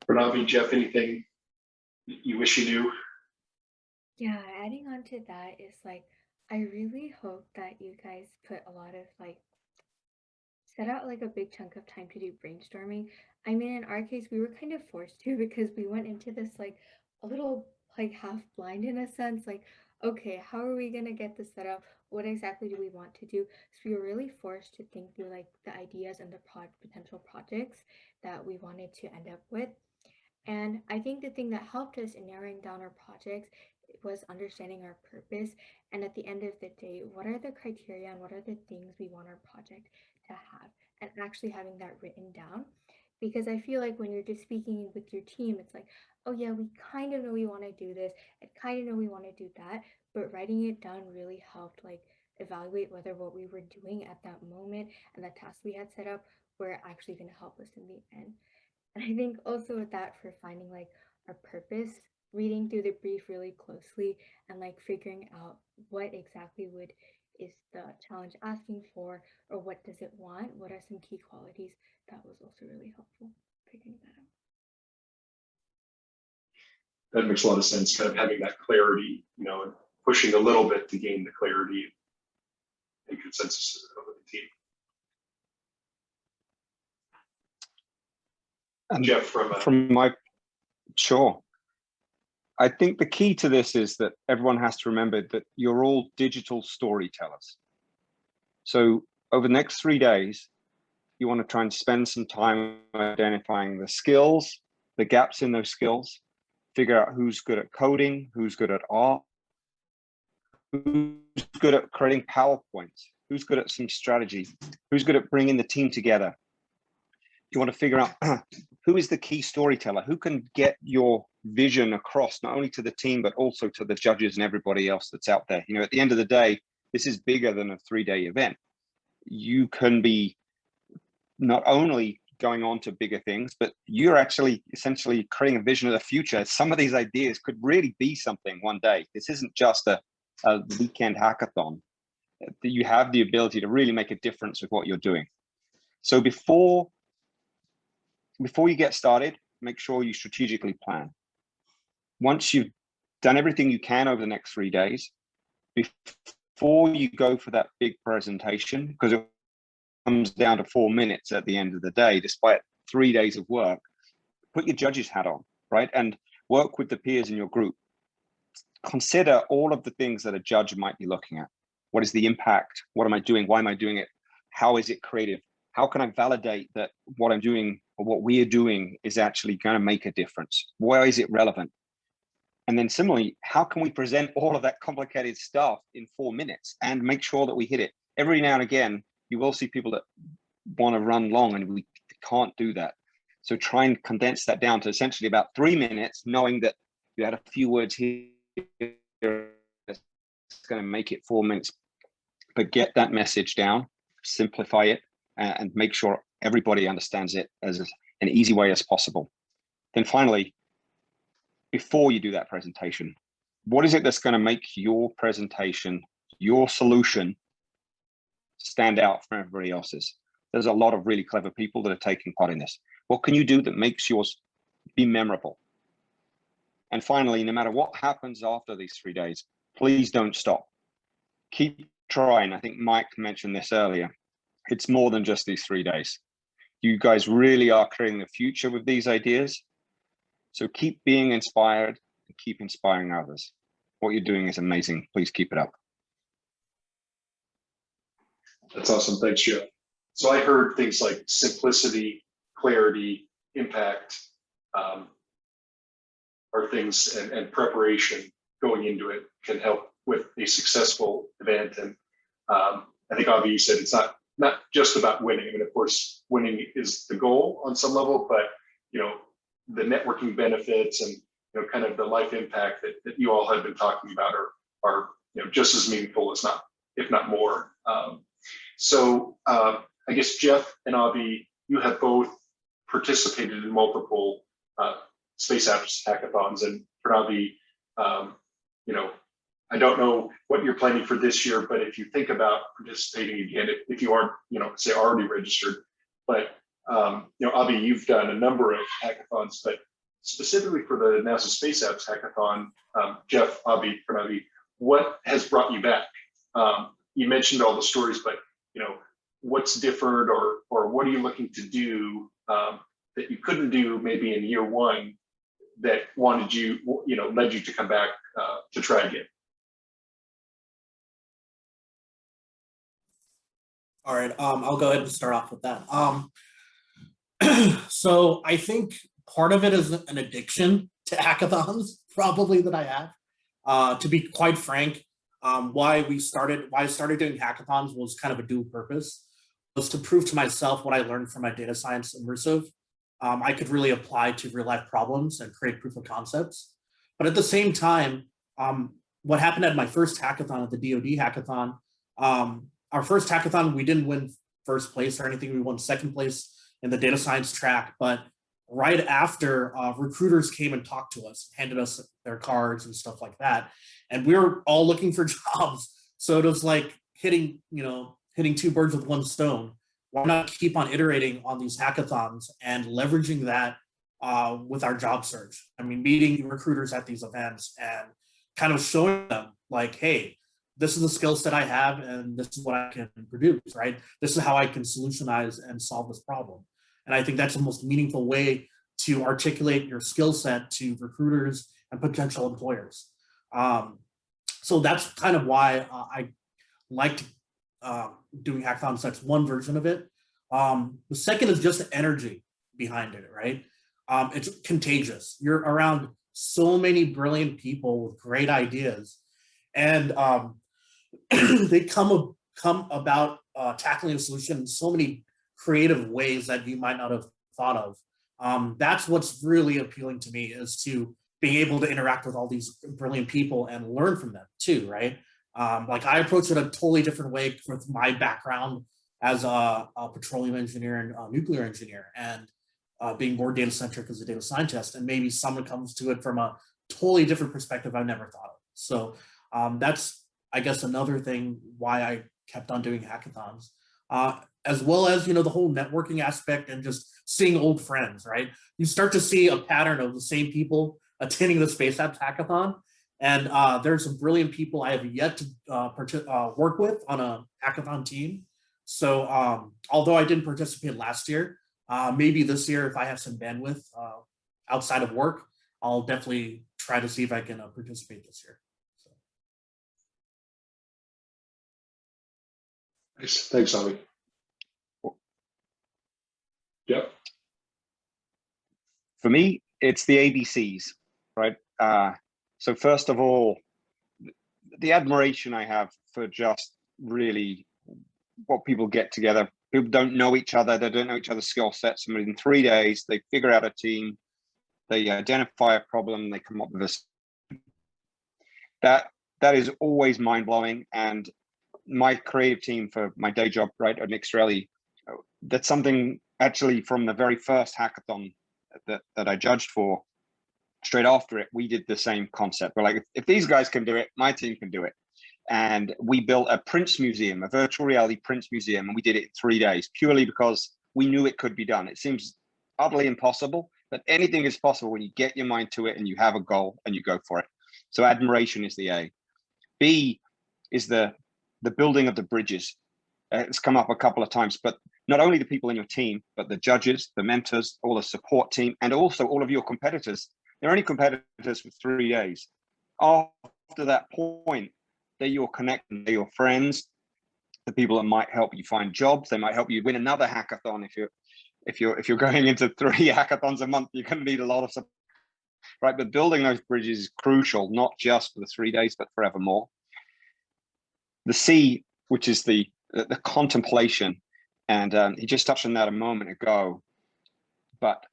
Pranavi, Jeff, anything you wish you knew? Yeah, adding on to that is I really hope that you guys put a lot of set out a big chunk of time to do brainstorming. I mean, in our case, we were kind of forced to because we went into this a little half blind in a sense, okay, how are we gonna get this set up? What exactly do we want to do? So we were really forced to think through the ideas and the potential projects that we wanted to end up with. And I think the thing that helped us in narrowing down our projects was understanding our purpose. And at the end of the day, what are the criteria and what are the things we want our project to have? And actually having that written down. Because I feel like when you're just speaking with your team, it's oh yeah, we kind of know we want to do this. I kind of know we want to do that. But writing it down really helped evaluate whether what we were doing at that moment and the tasks we had set up were actually going to help us in the end. And I think also with that for finding our purpose, reading through the brief really closely and figuring out what exactly is the challenge asking for, or what does it want? What are some key qualities? That was also really helpful figuring that out. That makes a lot of sense, kind of having that clarity, and pushing a little bit to gain the clarity and consensus of the team. And Jeff, from my, sure. I think the key to this is that everyone has to remember that you're all digital storytellers. So over the next 3 days, you want to try and spend some time identifying the skills, the gaps in those skills, figure out who's good at coding, who's good at art, who's good at creating PowerPoints, who's good at some strategy, who's good at bringing the team together. You want to figure out who is the key storyteller, who can get your vision across, not only to the team, but also to the judges and everybody else that's out there. You know, at the end of the day, this is bigger than a 3-day event. You can be not only going on to bigger things, but you're actually essentially creating a vision of the future. Some of these ideas could really be something one day. This isn't just a weekend hackathon. You have the ability to really make a difference with what you're doing. So before you get started, make sure you strategically plan. Once you've done everything you can over the next 3 days, before you go for that big presentation, because it comes down to 4 minutes at the end of the day, despite 3 days of work, put your judge's hat on, right? And work with the peers in your group. Consider all of the things that a judge might be looking at. What is the impact? What am I doing? Why am I doing it? How is it creative? How can I validate that what I'm doing or what we are doing is actually going to make a difference? Why is it relevant? And then similarly, how can we present all of that complicated stuff in 4 minutes and make sure that we hit it? Every now and again, you will see people that want to run long and we can't do that. So try and condense that down to essentially about 3 minutes, knowing that you had a few words here that's going to make it 4 minutes. But get that message down, simplify it, and make sure everybody understands it as an easy way as possible. Then finally, before you do that presentation, what is it that's going to make your presentation, your solution, stand out from everybody else's? There's a lot of really clever people that are taking part in this. What can you do that makes yours be memorable? And finally, no matter what happens after these 3 days, please don't stop. Keep trying. I think Mike mentioned this earlier. It's more than just these 3 days. You guys really are creating the future with these ideas. So keep being inspired and keep inspiring others. What you're doing is amazing. Please keep it up. That's awesome. Thanks, Jeff. So I heard things like simplicity, clarity, impact are things, and preparation going into it can help with a successful event. And I think Avi, you said it's not just about winning. I mean, of course, winning is the goal on some level, but the networking benefits and kind of the life impact that you all have been talking about are just as meaningful, if not more. So I guess Jeff and Avi, you have both participated in multiple space apps hackathons, and for Avi, I don't know what you're planning for this year, but if you think about participating again, if you aren't, say already registered, but Avi, you've done a number of hackathons, but specifically for the NASA Space Apps Hackathon, Jeff, Avi, Pranavi, what has brought you back? You mentioned all the stories, but what's different, or what are you looking to do that you couldn't do maybe in year one that led you to come back to try again? All right, I'll go ahead and start off with that. So I think part of it is an addiction to hackathons, probably, that I have. To be quite frank, why I started doing hackathons was kind of a dual purpose, was to prove to myself what I learned from my data science immersive. I could really apply to real life problems and create proof of concepts. But at the same time, what happened at my first hackathon, at the DoD hackathon, our first hackathon, we didn't win first place or anything. We won second place in the data science track. But right after, recruiters came and talked to us, handed us their cards and stuff like that. And we were all looking for jobs. So it was like hitting two birds with one stone. Why not keep on iterating on these hackathons and leveraging that with our job search? I mean, meeting recruiters at these events and kind of showing them like, hey, this is the skill set I have and this is what I can produce, right? This is how I can solutionize and solve this problem. And I think that's the most meaningful way to articulate your skill set to recruiters and potential employers. So that's kind of why I liked doing hackathons. That's one version of it. The second is just the energy behind it, right? It's contagious. You're around so many brilliant people with great ideas, and they come about tackling a solution in so many creative ways that you might not have thought of. That's what's really appealing to me, is to being able to interact with all these brilliant people and learn from them too, right? Like I approach it a totally different way with my background as a petroleum engineer and a nuclear engineer, and being more data centric as a data scientist, and maybe someone comes to it from a totally different perspective I've never thought of. So that's, I guess, another thing why I kept on doing hackathons, as well as, you know, the whole networking aspect and just seeing old friends, right? You start to see a pattern of the same people attending the Space Apps Hackathon. And there's some brilliant people I have yet to work with on a hackathon team. So although I didn't participate last year, maybe this year, if I have some bandwidth outside of work, I'll definitely try to see if I can participate this year. So. Nice. Thanks, Ami. Yep. For me, it's the ABCs, right? So first of all, the admiration I have for just really what people get together. People don't know each other. They don't know each other's skill sets. And within 3 days, they figure out a team. They identify a problem. They come up with a. That is always mind blowing. And my creative team for my day job, right, at Nick Strelly, that's something actually from the very first hackathon that I judged for. Straight after it, we did the same concept. We're like, if these guys can do it, my team can do it. And we built a Prince museum, a virtual reality Prince museum, and we did it in 3 days, purely because we knew it could be done. It seems utterly impossible, but anything is possible when you get your mind to it and you have a goal and you go for it. So admiration is the A. B is the building of the bridges. It's come up a couple of times, but not only the people in your team, but the judges, the mentors, all the support team, and also all of your competitors. They're only competitors for 3 days. After that point, they're your connections, they're your friends, the people that might help you find jobs. They might help you win another hackathon. If you're going into 3 hackathons a month, you're going to need a lot of support, right? But building those bridges is crucial, not just for the 3 days, but forevermore. The C, which is the contemplation, and he just touched on that a moment ago. But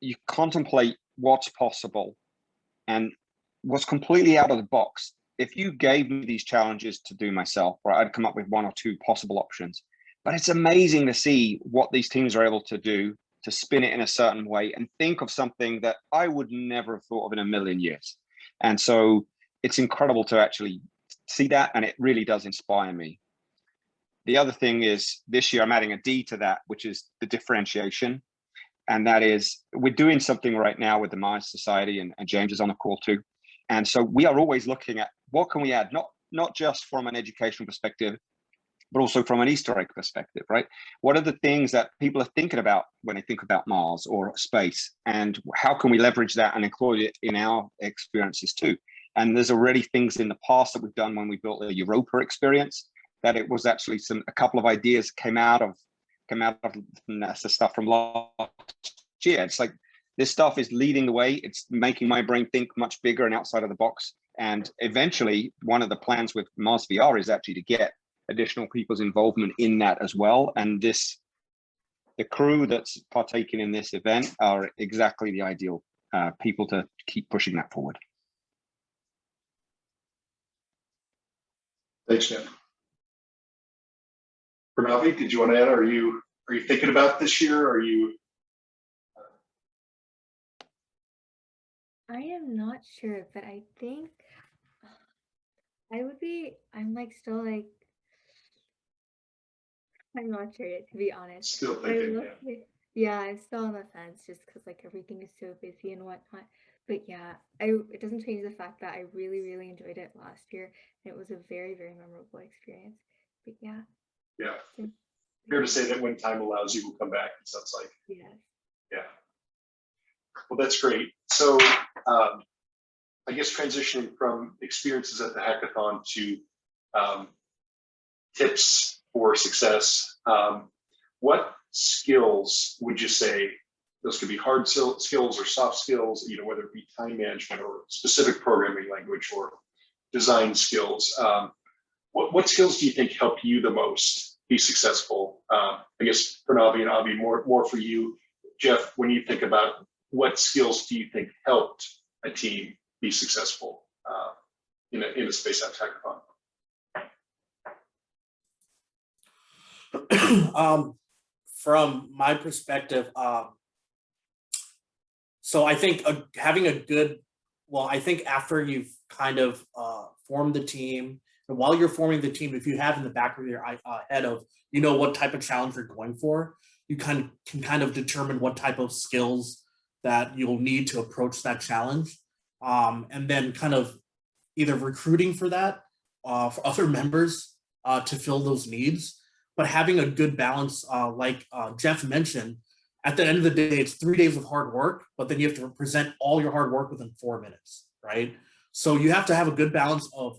you contemplate what's possible and what's completely out of the box. If you gave me these challenges to do myself, right, I'd come up with 1 or 2 possible options. But it's amazing to see what these teams are able to do to spin it in a certain way and think of something that I would never have thought of in a million years. And so it's incredible to actually see that, and it really does inspire me. The other thing is, this year I'm adding a D to that, which is the differentiation. And that is, we're doing something right now with the Mars Society, and James is on the call too. And so we are always looking at what can we add, not just from an educational perspective, but also from an Easter egg perspective, right? What are the things that people are thinking about when they think about Mars or space? And how can we leverage that and include it in our experiences too? And there's already things in the past that we've done when we built the Europa experience, that it was actually a couple of ideas came out of NASA stuff from last year. It's like, this stuff is leading the way. It's making my brain think much bigger and outside of the box. And eventually, one of the plans with Mars VR is actually to get additional people's involvement in that as well. And the crew that's partaking in this event are exactly the ideal people to keep pushing that forward. Thanks, Nick. Pranavi, did you want to add? Are you thinking about this year? Are you? I am not sure, but I think I'm like still like, I'm not sure yet, to be honest. Still But I thinking, will yeah. say, yeah, I'm still on the fence just because like everything is so busy and whatnot. But yeah, it doesn't change the fact that I really, really enjoyed it last year, and it was a very, very memorable experience. But yeah. Yeah. So, Fair to say that when time allows, you will come back. It sounds like. yes. Yeah. Well, that's great. So I guess transitioning from experiences at the hackathon to tips for success, what skills would you say, those could be hard skills or soft skills, whether it be time management or specific programming language or design skills, what skills do you think help you the most be successful? I guess for Navi and Avi, more for you. Jeff, when you think about what skills do you think helped a team be successful in a Space Apps hackathon? From my perspective, so I think having a good, I think after you've kind of formed the team, and while you're forming the team, if you have in the back of your head of, what type of challenge you're going for, you can kind of determine what type of skills that you'll need to approach that challenge. And then kind of either recruiting for that, for other members to fill those needs, but having a good balance, like Jeff mentioned, at the end of the day, it's 3 days of hard work, but then you have to present all your hard work within 4 minutes, right? So you have to have a good balance of,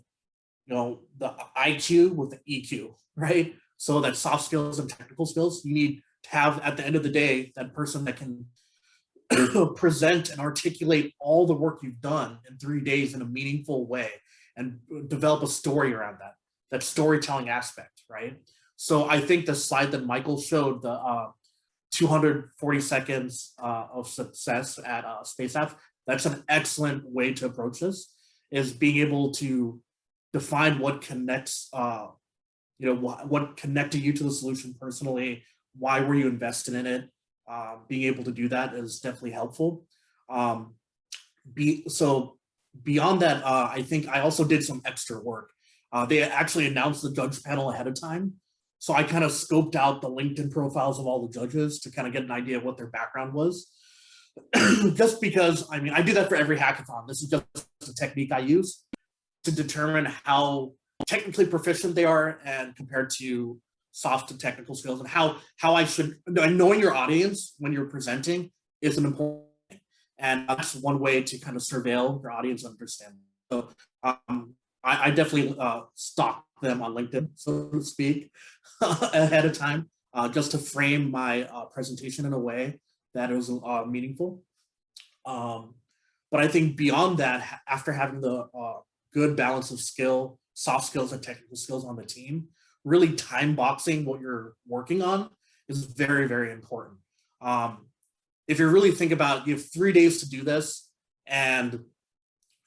the IQ with the EQ, right? So that soft skills and technical skills, you need to have at the end of the day, that person that can present and articulate all the work you've done in 3 days in a meaningful way and develop a story around that storytelling aspect, right? So I think the slide that Michael showed, the 240 seconds of success at Space Apps, that's an excellent way to approach this, is being able to define what connects, what connected you to the solution personally, why were you invested in it, being able to do that is definitely helpful. So beyond that, I think I also did some extra work. They actually announced the judge panel ahead of time. So I kind of scoped out the LinkedIn profiles of all the judges to kind of get an idea of what their background was. Just because, I do that for every hackathon. This is just a technique I use to determine how technically proficient they are and compared to soft and technical skills, and how I should, knowing your audience when you're presenting is an important thing. And that's one way to kind of surveil your audience and understand. So I definitely stalk them on LinkedIn, so to speak, ahead of time, just to frame my presentation in a way that is meaningful. But I think beyond that, after having the good balance of soft skills and technical skills on the team, really time boxing what you're working on is very, very important. If you really think about, you have 3 days to do this, and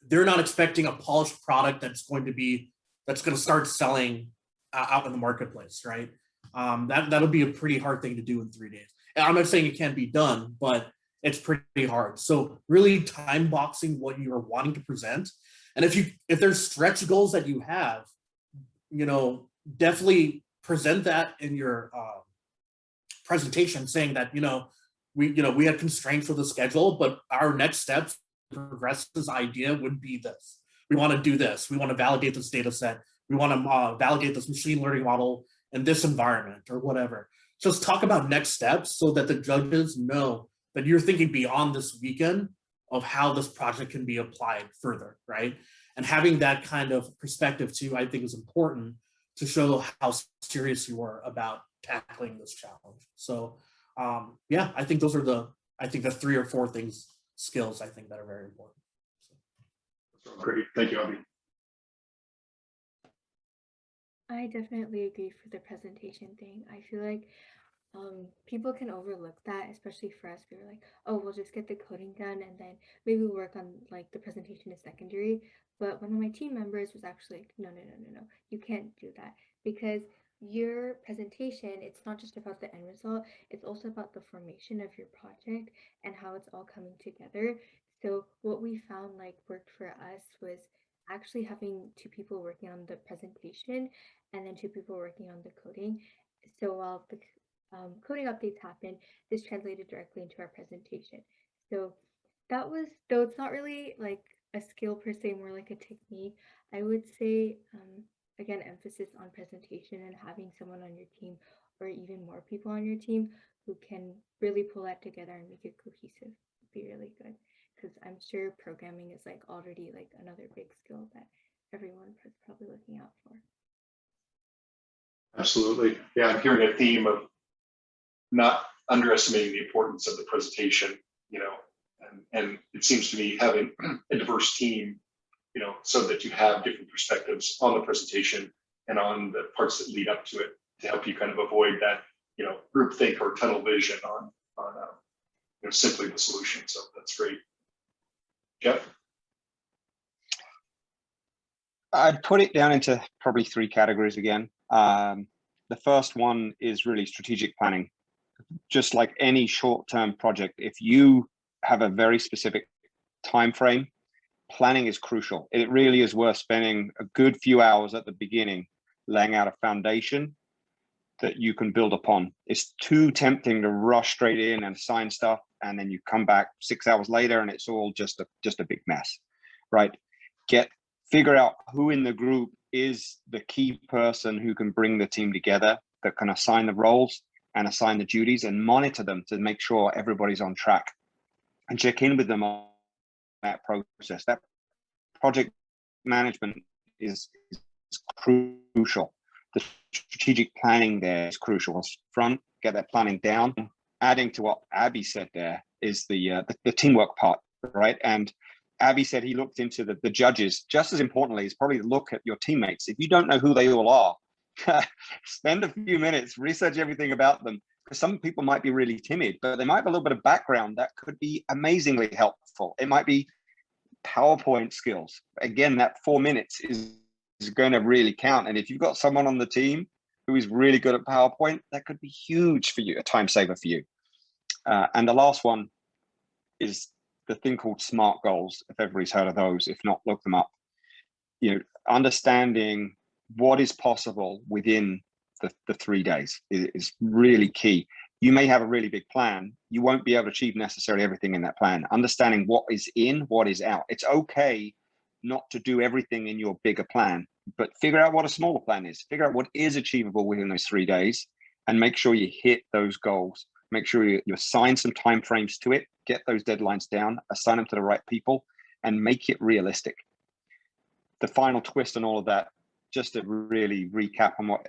they're not expecting a polished product that's going to start selling out in the marketplace, right? That'll be a pretty hard thing to do in 3 days. And I'm not saying it can't be done, but it's pretty hard. So really time boxing what you are wanting to present. And if there's stretch goals that you have, definitely present that in your presentation, saying that, we had constraints for the schedule, but our next steps to progress this idea would be this. We want to do this. We want to validate this data set. We want to validate this machine learning model in this environment or whatever. Just talk about next steps so that the judges know that you're thinking beyond this weekend of how this project can be applied further, right? And having that kind of perspective too, I think is important to show how serious you are about tackling this challenge. So yeah, I think those are the 3 or 4 skills I think that are very important. So. Great, thank you, Avi. I definitely agree for the presentation thing. I feel like people can overlook that, especially for us. We were like, oh, we'll just get the coding done and then maybe we'll work on like the presentation is secondary. But one of my team members was actually like, no, you can't do that, because your presentation, it's not just about the end result, it's also about the formation of your project and how it's all coming together. So what we found like worked for us was actually having 2 people working on the presentation and then 2 people working on the coding. So while the coding updates happen, this translated directly into our presentation. So that was, though it's not really like a skill per se, more like a technique, I would say, again, emphasis on presentation and having someone on your team or even more people on your team who can really pull that together and make it cohesive would be really good. because I'm sure programming is like already like another big skill that everyone is probably looking out for. Absolutely. Yeah, I'm hearing a theme of not underestimating the importance of the presentation, you know, and it seems to me having a diverse team, you know, so that you have different perspectives on the presentation and on the parts that lead up to it to help you kind of avoid that, you know, groupthink or tunnel vision on you know, simply the solution. So that's great. Jeff? I'd put it down into probably 3 categories again. The first one is really strategic planning. Just like any short-term project, if you have a very specific time frame, planning is crucial. It really is worth spending a good few hours at the beginning laying out a foundation that you can build upon. It's too tempting to rush straight in and assign stuff, and then you come back 6 hours later and it's all just a big mess, right? Figure out who in the group is the key person who can bring the team together, that can assign the roles and assign the duties and monitor them to make sure everybody's on track, and check in with them on that process. That project management is crucial. The strategic planning there is crucial. Front, get that planning down. Adding to what Abby said there is the teamwork part, right? And Abby said he looked into the judges. Just as importantly is probably to look at your teammates. If you don't know who they all are, spend a few minutes, research everything about them, because some people might be really timid, but they might have a little bit of background that could be amazingly helpful. It might be PowerPoint skills. Again, that 4 minutes is going to really count. And if you've got someone on the team who is really good at PowerPoint, that could be huge for you, a time saver for you. And the last one is the thing called SMART goals. If everybody's heard of those, if not, look them up. You know, understanding what is possible within the 3 days is really key. You may have a really big plan. You won't be able to achieve necessarily everything in that plan. Understanding what is in, what is out. It's okay not to do everything in your bigger plan, but figure out what a smaller plan is. Figure out what is achievable within those 3 days and make sure you hit those goals. Make sure you assign some time frames to it, get those deadlines down, assign them to the right people, and make it realistic. The final twist on all of that, just to really recap on what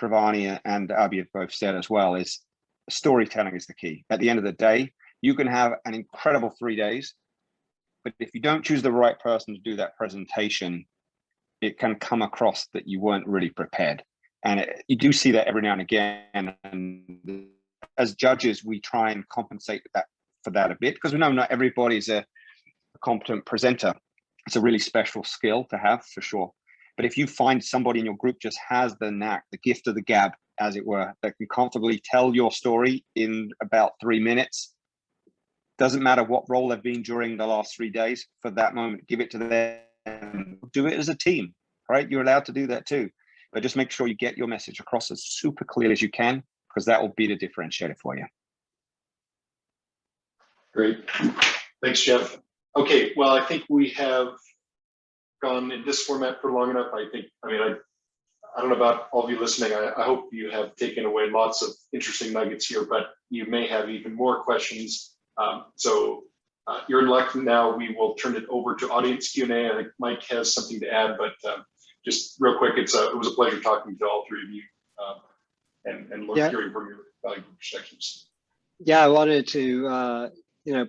Pravani and Abhi have both said as well, is storytelling is the key. At the end of the day, you can have an incredible 3 days, but if you don't choose the right person to do that presentation, it can come across that you weren't really prepared. And you do see that every now and again. And as judges, we try and compensate for that a bit, because we know not everybody's a competent presenter. It's a really special skill to have, for sure. But if you find somebody in your group just has the knack, the gift of the gab, as it were, that can comfortably tell your story in about 3 minutes, doesn't matter what role they've been during the last 3 days, for that moment, give it to them. Do it as a team, right? You're allowed to do that too. But just make sure you get your message across as super clear as you can, because that will be the differentiator for you. Great. Thanks, Jeff. Okay, well, I think we have gone in this format for long enough. I don't know about all of you listening. I hope you have taken away lots of interesting nuggets here, but you may have even more questions. So you're in luck now. We will turn it over to audience Q&A. I think Mike has something to add, but just real quick, it was a pleasure talking to all 3 of you and hearing from your valuable perspectives. Yeah, I wanted to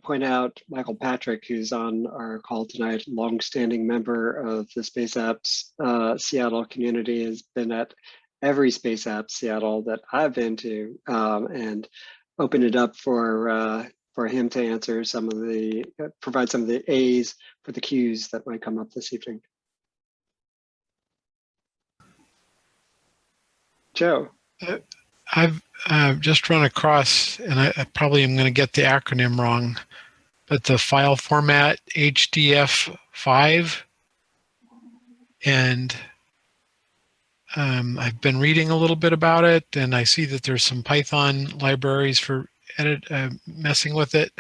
point out Michael Patrick, who's on our call tonight, longstanding member of the Space Apps Seattle community, has been at every Space Apps Seattle that I've been to, and opened it up for him to answer provide some of the A's for the Q's that might come up this evening. Joe. I've just run across, and I probably am going to get the acronym wrong, but the file format HDF5, and I've been reading a little bit about it, and I see that there's some Python libraries for messing with it.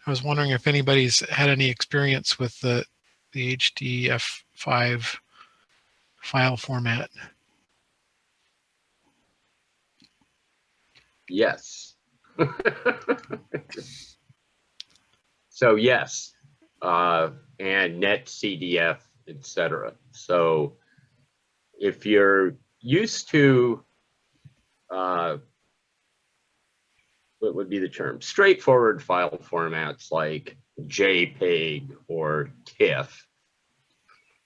I was wondering if anybody's had any experience with the HDF5 file format. Yes. So yes, and NetCDF, etc. So if you're used to, what would be the term? Straightforward file formats like JPEG or TIFF,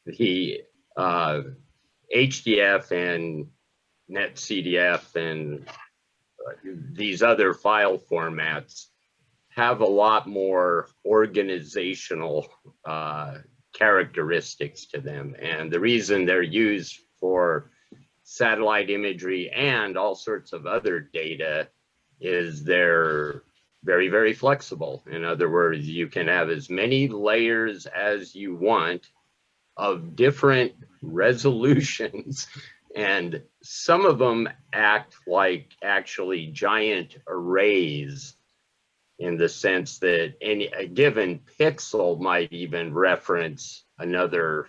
the HDF and NetCDF and these other file formats have a lot more organizational characteristics to them. And the reason they're used for satellite imagery and all sorts of other data is they're very, very flexible. In other words, you can have as many layers as you want of different resolutions, and some of them act like actually giant arrays, in the sense that a given pixel might even reference another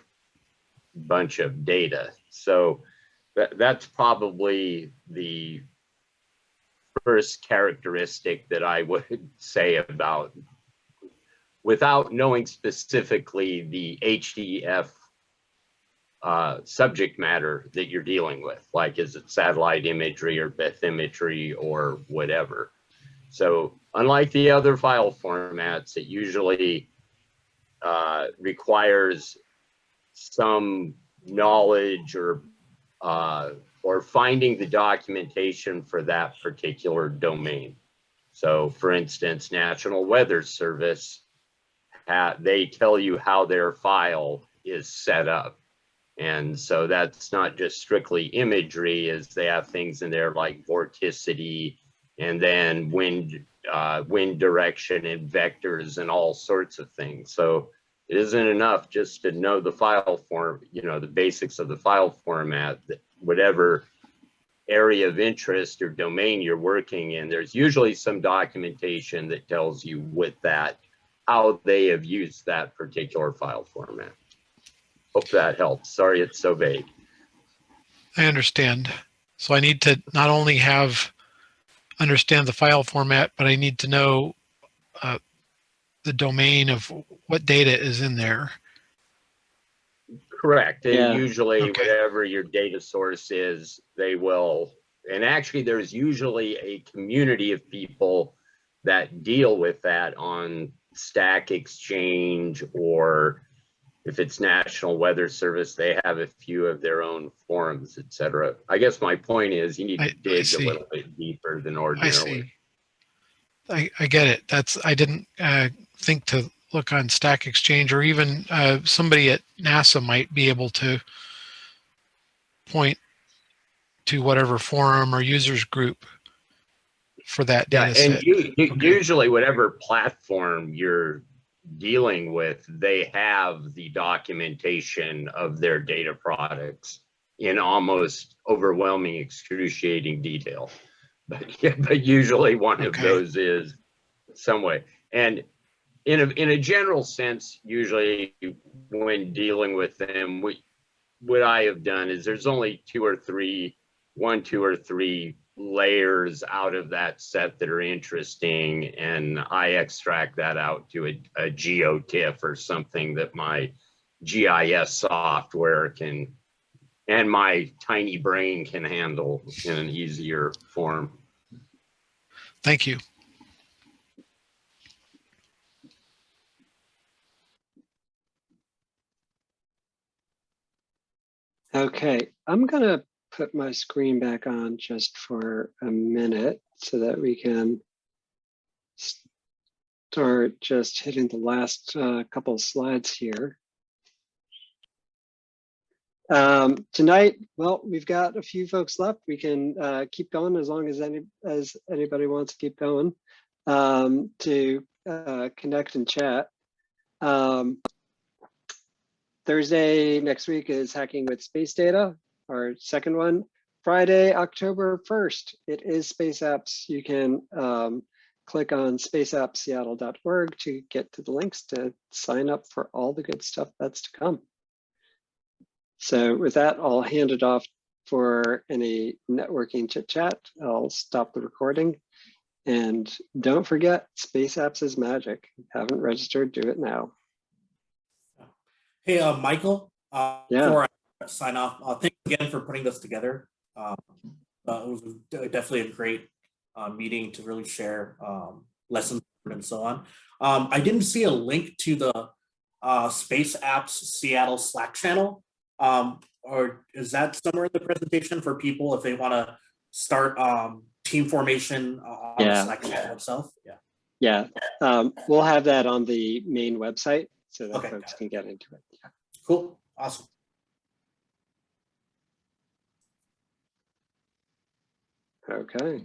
bunch of data. So that's probably the first characteristic that I would say about, without knowing specifically the HDF subject matter that you're dealing with, like is it satellite imagery or bathymetry or whatever. So unlike the other file formats, it usually requires some knowledge or finding the documentation for that particular domain. So for instance, National Weather Service, they tell you how their file is set up. And so that's not just strictly imagery, as they have things in there like vorticity, and then wind direction and vectors and all sorts of things. So it isn't enough just to know the file form, the basics of the file format. Whatever area of interest or domain you're working in, there's usually some documentation that tells you with that how they have used that particular file format. Hope that helps. Sorry it's so vague. I understand. So I need to not only understand the file format, but I need to know the domain of what data is in there. Correct. And Yeah. usually Okay. whatever your data source is, they will, and actually there's usually a community of people that deal with that on Stack Exchange, or if it's National Weather Service, they have a few of their own forums, etc. I guess my point is you need to dig a little bit deeper than ordinarily. I get it. I didn't think to look on Stack Exchange, or even somebody at NASA might be able to point to whatever forum or users group for that data set. And usually whatever platform you're dealing with, they have the documentation of their data products in almost overwhelming, excruciating detail. But usually one of those is some way. And in a general sense, usually when dealing with them, what I have done is there's only two or three layers out of that set that are interesting, and I extract that out to a GeoTIFF or something that my GIS software can, and my tiny brain can handle in an easier form. Thank you. Okay, I'm gonna put my screen back on just for a minute so that we can start just hitting the last couple of slides here. Tonight, well, we've got a few folks left. We can keep going as long as anybody wants to keep going to connect and chat. Thursday next week is Hacking with Space Data, our second one. Friday, October 1st, it is Space Apps. You can click on spaceappseattle.org to get to the links to sign up for all the good stuff that's to come. So with that, I'll hand it off for any networking chit chat. I'll stop the recording And don't forget, Space Apps is magic. Haven't registered, do it now. Hey, Michael, Yeah. before I sign off, thanks again for putting this together. It was definitely a great meeting to really share lessons learned and so on. I didn't see a link to the Space Apps Seattle Slack channel. Or is that somewhere in the presentation for people if they want to start team formation on the Slack channel itself? Yeah, we'll have that on the main website so that folks can get into it. Yeah. Cool, awesome. Okay.